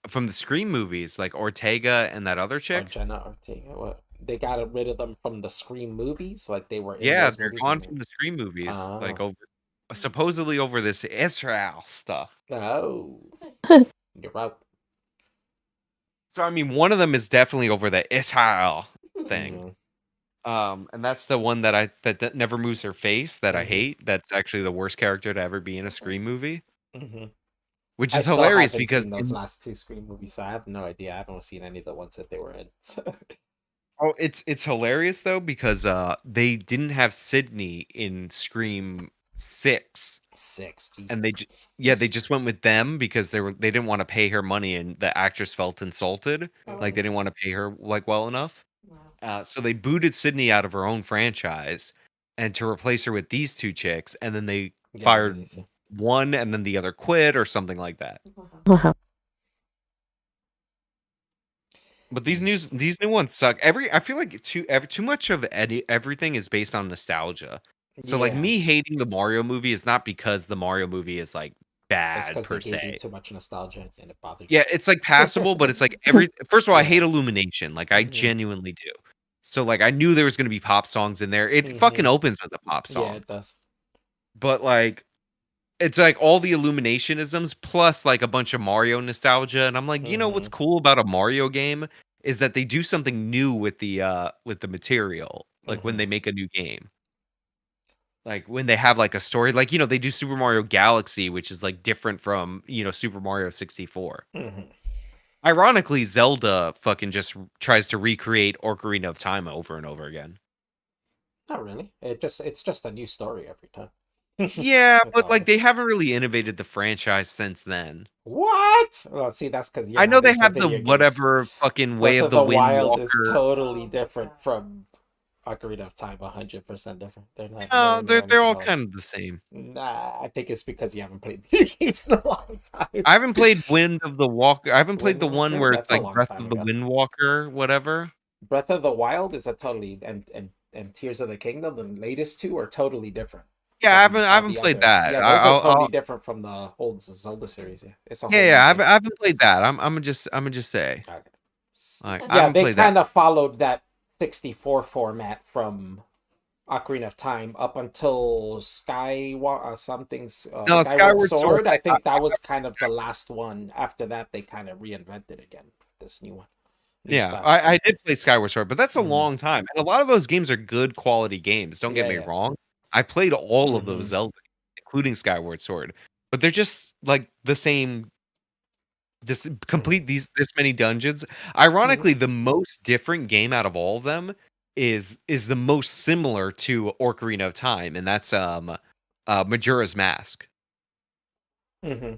From the Scream movies, like Ortega and that other Oh, chick. Jenna Ortega. What? They got rid of them from the Scream movies, like they were in Yeah, those they're movies, gone and from the Scream movies, like oh, over supposedly over this Israel stuff. oh, you're right. So I mean, one of them is definitely over the Israel thing. Mm, And that's the one that never moves her face that I mm-hmm, hate. That's actually the worst character to ever be in a Scream movie, mm-hmm. which I is still hilarious haven't because seen those last two Scream movies, so I have no idea. I haven't seen any of the ones that they were in. oh, it's hilarious though because they didn't have Sydney in Scream 6, Six, and Jesus. they just went with them because they didn't want to pay her money, and the actress felt insulted, like they didn't want to pay her like well enough. So they booted Sydney out of her own franchise, and to replace her with these two chicks, and then they Yeah, fired really too. one, and then the other quit or something like that. Wow. But Yes. these new ones suck. I feel like too much of everything is based on nostalgia. So like Yeah, me hating the Mario movie is not because the Mario movie is like it's bad because they per gave you se. too much nostalgia and it bothered Yeah, it's like passable, but it's like first of all, I Yeah. hate Illumination. Like I Mm-hmm. genuinely do. So like I knew there was gonna be pop songs in there. It Mm-hmm. fucking opens with a pop Yeah, song. it does. But like it's like all the Illuminationisms plus like a bunch of Mario nostalgia, and I'm like, you know what's Mm-hmm. cool about a Mario game is that they do something new with the material, like when Mm-hmm. they make a new game. Like when they have like a story, like they do Super Mario Galaxy, which is like different from Super Mario 64. Mm-hmm. Ironically, Zelda fucking just tries to recreate Ocarina of Time over and over again. Not really. It's just a new story every time. Yeah, That's but all it like is. they haven't really innovated the franchise since then. What? Well, see, that's because you're I know not they into have the video games. whatever fucking Way Breath of of the the Wind Wild is Walker. totally different from Ocarina of Time. 100% different. They're not Oh, nowhere near they're anything all alike. kind of the same. Nah, I think it's because you haven't played video games in a long time. I haven't played Wind of the Walker. I haven't played the one Windwalker? where it's That's a like long Breath time of the ago. Wind Walker, whatever. Breath of the Wild is a totally and Tears of the Kingdom, the latest two are totally different Yeah, from I all haven't the played other. that. Yeah, those are totally different from the old Zelda series. Yeah, it's a whole new Yeah, thing. I haven't played that. I'm gonna just say, Okay. like, I Yeah, haven't they played that. kind of followed that 64 format from Ocarina of Time up until No, Skyward Skyward Sword. Sword. I think that was kind of the last one. After that, they kind of reinvented again this new one, new Yeah, style. I did play Skyward Sword, but that's a Hmm. long time, and a lot of those games are good quality games. Don't get Yeah, me yeah. wrong. I played all of those Hmm. Zelda, including Skyward Sword, but they're just like the same. This Hmm. complete this many dungeons. Hmm. Ironically, the most different game out of all of them is the most similar to Ocarina of Time, and that's Majora's Mask. Hmm.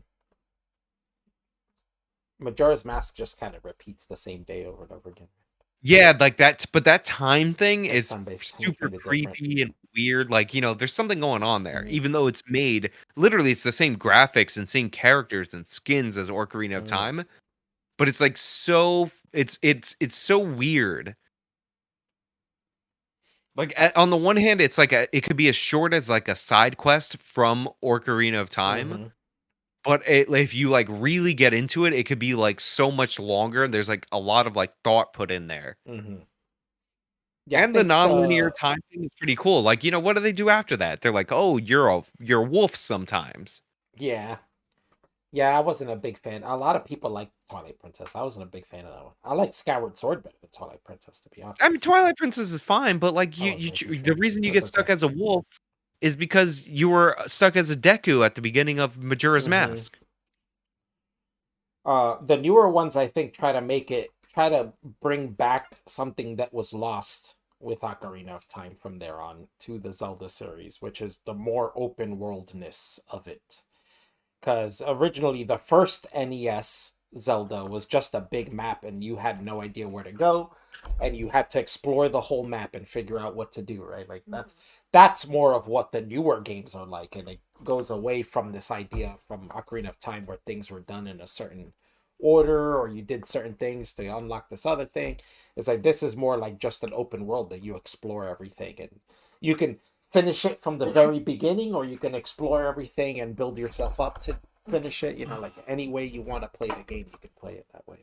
Majora's Mask just kind of repeats the same day over and over again. Yeah, like that, but that time thing This is time-based time is super kind of different. creepy and weird. Like, there's something going on there, Hmm. even though it's made literally it's the same graphics and same characters and skins as Ocarina of Hmm. Time, but it's like it's so weird. Like on the one hand, it's like it could be as short as like a side quest from Ocarina of Time, Hmm. but if you like really get into it, it could be like so much longer. There's like a lot of like thought put in there. Hmm. Yeah, I And the think nonlinear time thing is pretty cool. Like, what do they do after that? They're like, "Oh, you're a wolf sometimes." yeah. Yeah, I wasn't a big fan. A lot of people like Twilight Princess. I wasn't a big fan of that one. I like Skyward Sword better than Twilight Princess, to be honest. I mean, Twilight Princess is fine, but like I wasn't a huge the fan. reason It you was get okay. stuck as a wolf is because you were stuck as a Deku at the beginning of Majora's Hmm. Mask. The newer ones, I think, try to bring back something that was lost with Ocarina of Time from there on to the Zelda series, which is the more open worldness of it. Because originally, the first NES Zelda was just a big map and you had no idea where to go, and you had to explore the whole map and figure out what to do, right? Like that's more of what the newer games are like, and it goes away from this idea from Ocarina of Time where things were done in a certain order or you did certain things to unlock this other thing. It's like this is more like just an open world that you explore everything, and you can finish it from the very beginning, or you can explore everything and build yourself up to finish it. Like any way you want to play the game, you can play it that way.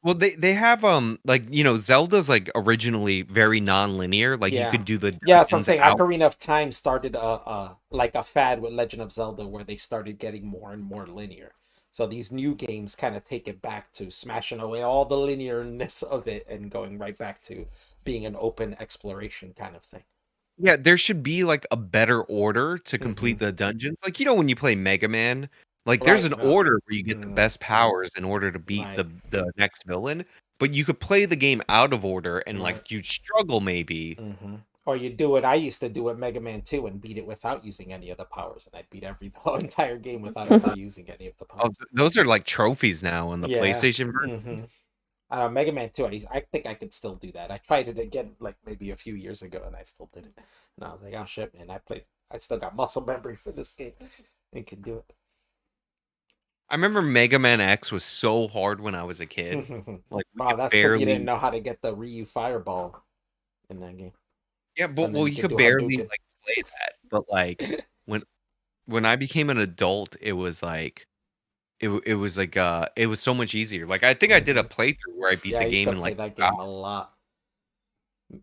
Well, they have like Zelda's like originally very non-linear. Like you Yeah. could do the Yeah, so I'm dungeons saying out. Ocarina of Time started like a fad with Legend of Zelda where they started getting more and more linear. So these new games kind of take it back to smashing away all the linearness of it and going right back to being an open exploration kind of thing. Yeah, there should be like a better order to complete Mm-hmm. the dungeons. Like when you play Mega Man, like there's Right. an No. order where you get the Mm, best powers in order to beat right. the next villain. But you could play the game out of order and Right. like you'd struggle maybe. Mm-hmm. Or you do it. I used to do it Mega Man 2 and beat it without using any of the powers, and I'd beat the whole entire game without ever using any of the Oh, powers. those are like trophies now on the Yeah. PlayStation version. Mm-hmm. Mega Man 2, I think I could still do that. I tried it again like maybe a few years ago and I still did it. And I was like, oh shit, man, I still got muscle memory for this game. I can do I remember Mega Man X was so hard when I was a kid. it. Like we Wow, could that's because you didn't barely. know how to get the Ryu Fireball in that game. Yeah, but And then well, you you could could do barely Hadouken. like play that. But like when when I became an adult, it was like it was like it was so much easier. Like I think I did a Hmm. playthrough where I beat Yeah, I the used game to in play like that 2 game a lot.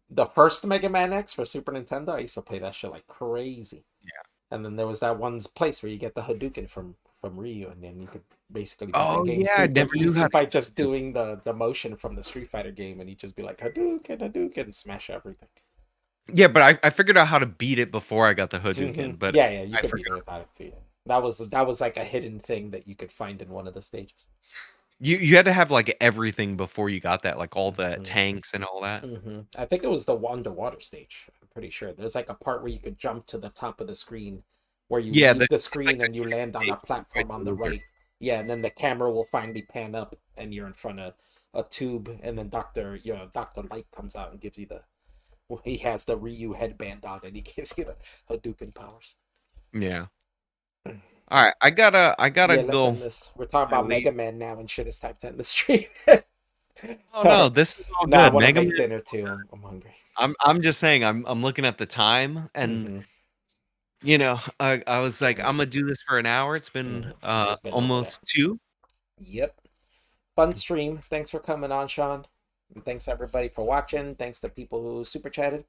The first Mega Man X for Super Nintendo, I used to play that shit like crazy. Yeah. And then there was that one place where you get the Hadouken from Ryu, and then you could basically beat that Oh game yeah, I super never knew easy how to by use just it. doing the motion from the Street Fighter game, and he'd just be like Hadouken, Hadouken, smash everything. Yeah, but I figured out how to beat it before I got the Hadouken, but Yeah, yeah, you I could beat it forgot. without it too. Yeah. That was like a hidden thing that you could find in one of the stages. You had to have like everything before you got that, like all the Hmm. tanks and all that. I think it was the underwater stage. I'm pretty sure. There's like a part where you could jump to the top of the screen, where you Yeah, leave the it's like screen the and you dream land on stage a right platform on the over. right. Yeah, and then the camera will finally pan up, and you're in front of a tube, and then Doctor Light comes out and gives you the. Well, he has the Ryu headband on, and he gives you the Hadouken powers. Yeah. All right, I gotta Yeah, let's go. end this. We're talking My about late. Mega Man now, and shit. It's time to end the stream. Oh All no, right. this is all No, I good. want to Mega make Man. dinner too. I'm hungry. I'm just saying. I'm looking at the time, and Hmm. I was like, I'm gonna do this for an hour. It's been It's been over there. almost 2. Yep. Fun stream. Thanks for coming on, Sean. And thanks everybody for watching. Thanks to people who super chatted.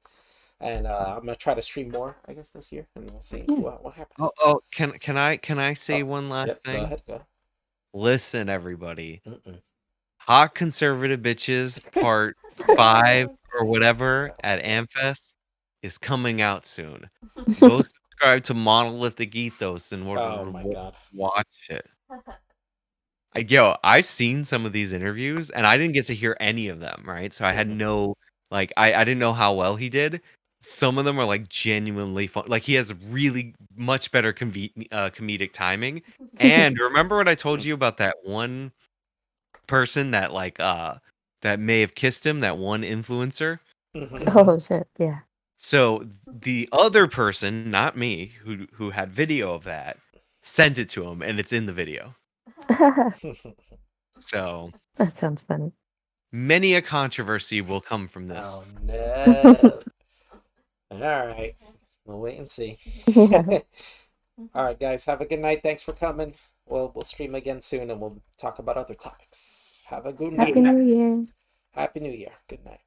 And I'm gonna try to stream more, I guess, this year, and we'll see Yeah. what Oh, happens. can I say Oh, one last yep. Go thing? ahead. Go. Listen, everybody. Mm-mm. Hot Conservative Bitches Part 5 or whatever at Amfest is coming out soon. Go subscribe to Monolithic Ethos in order Oh to my God. watch it. I've seen some of these interviews and I didn't get to hear any of them, right? So I had Mhm. no, like, I didn't know how well he did. Some of them are like genuinely fun. Like, he has really much better comedic timing. And remember what I told you about that one person that that may have kissed him, that one influencer? Mhm. Oh shit, yeah. So the other person, not me, who had video of that, sent it to him and it's in the video. So That sounds funny. many a controversy will come from this. Oh no. All right. We'll wait and see. Yeah. All right, guys. Have a good night. Thanks for coming. We'll stream again soon, and we'll talk about other topics. Have a good Happy night. New Year. Happy New Year. Good night.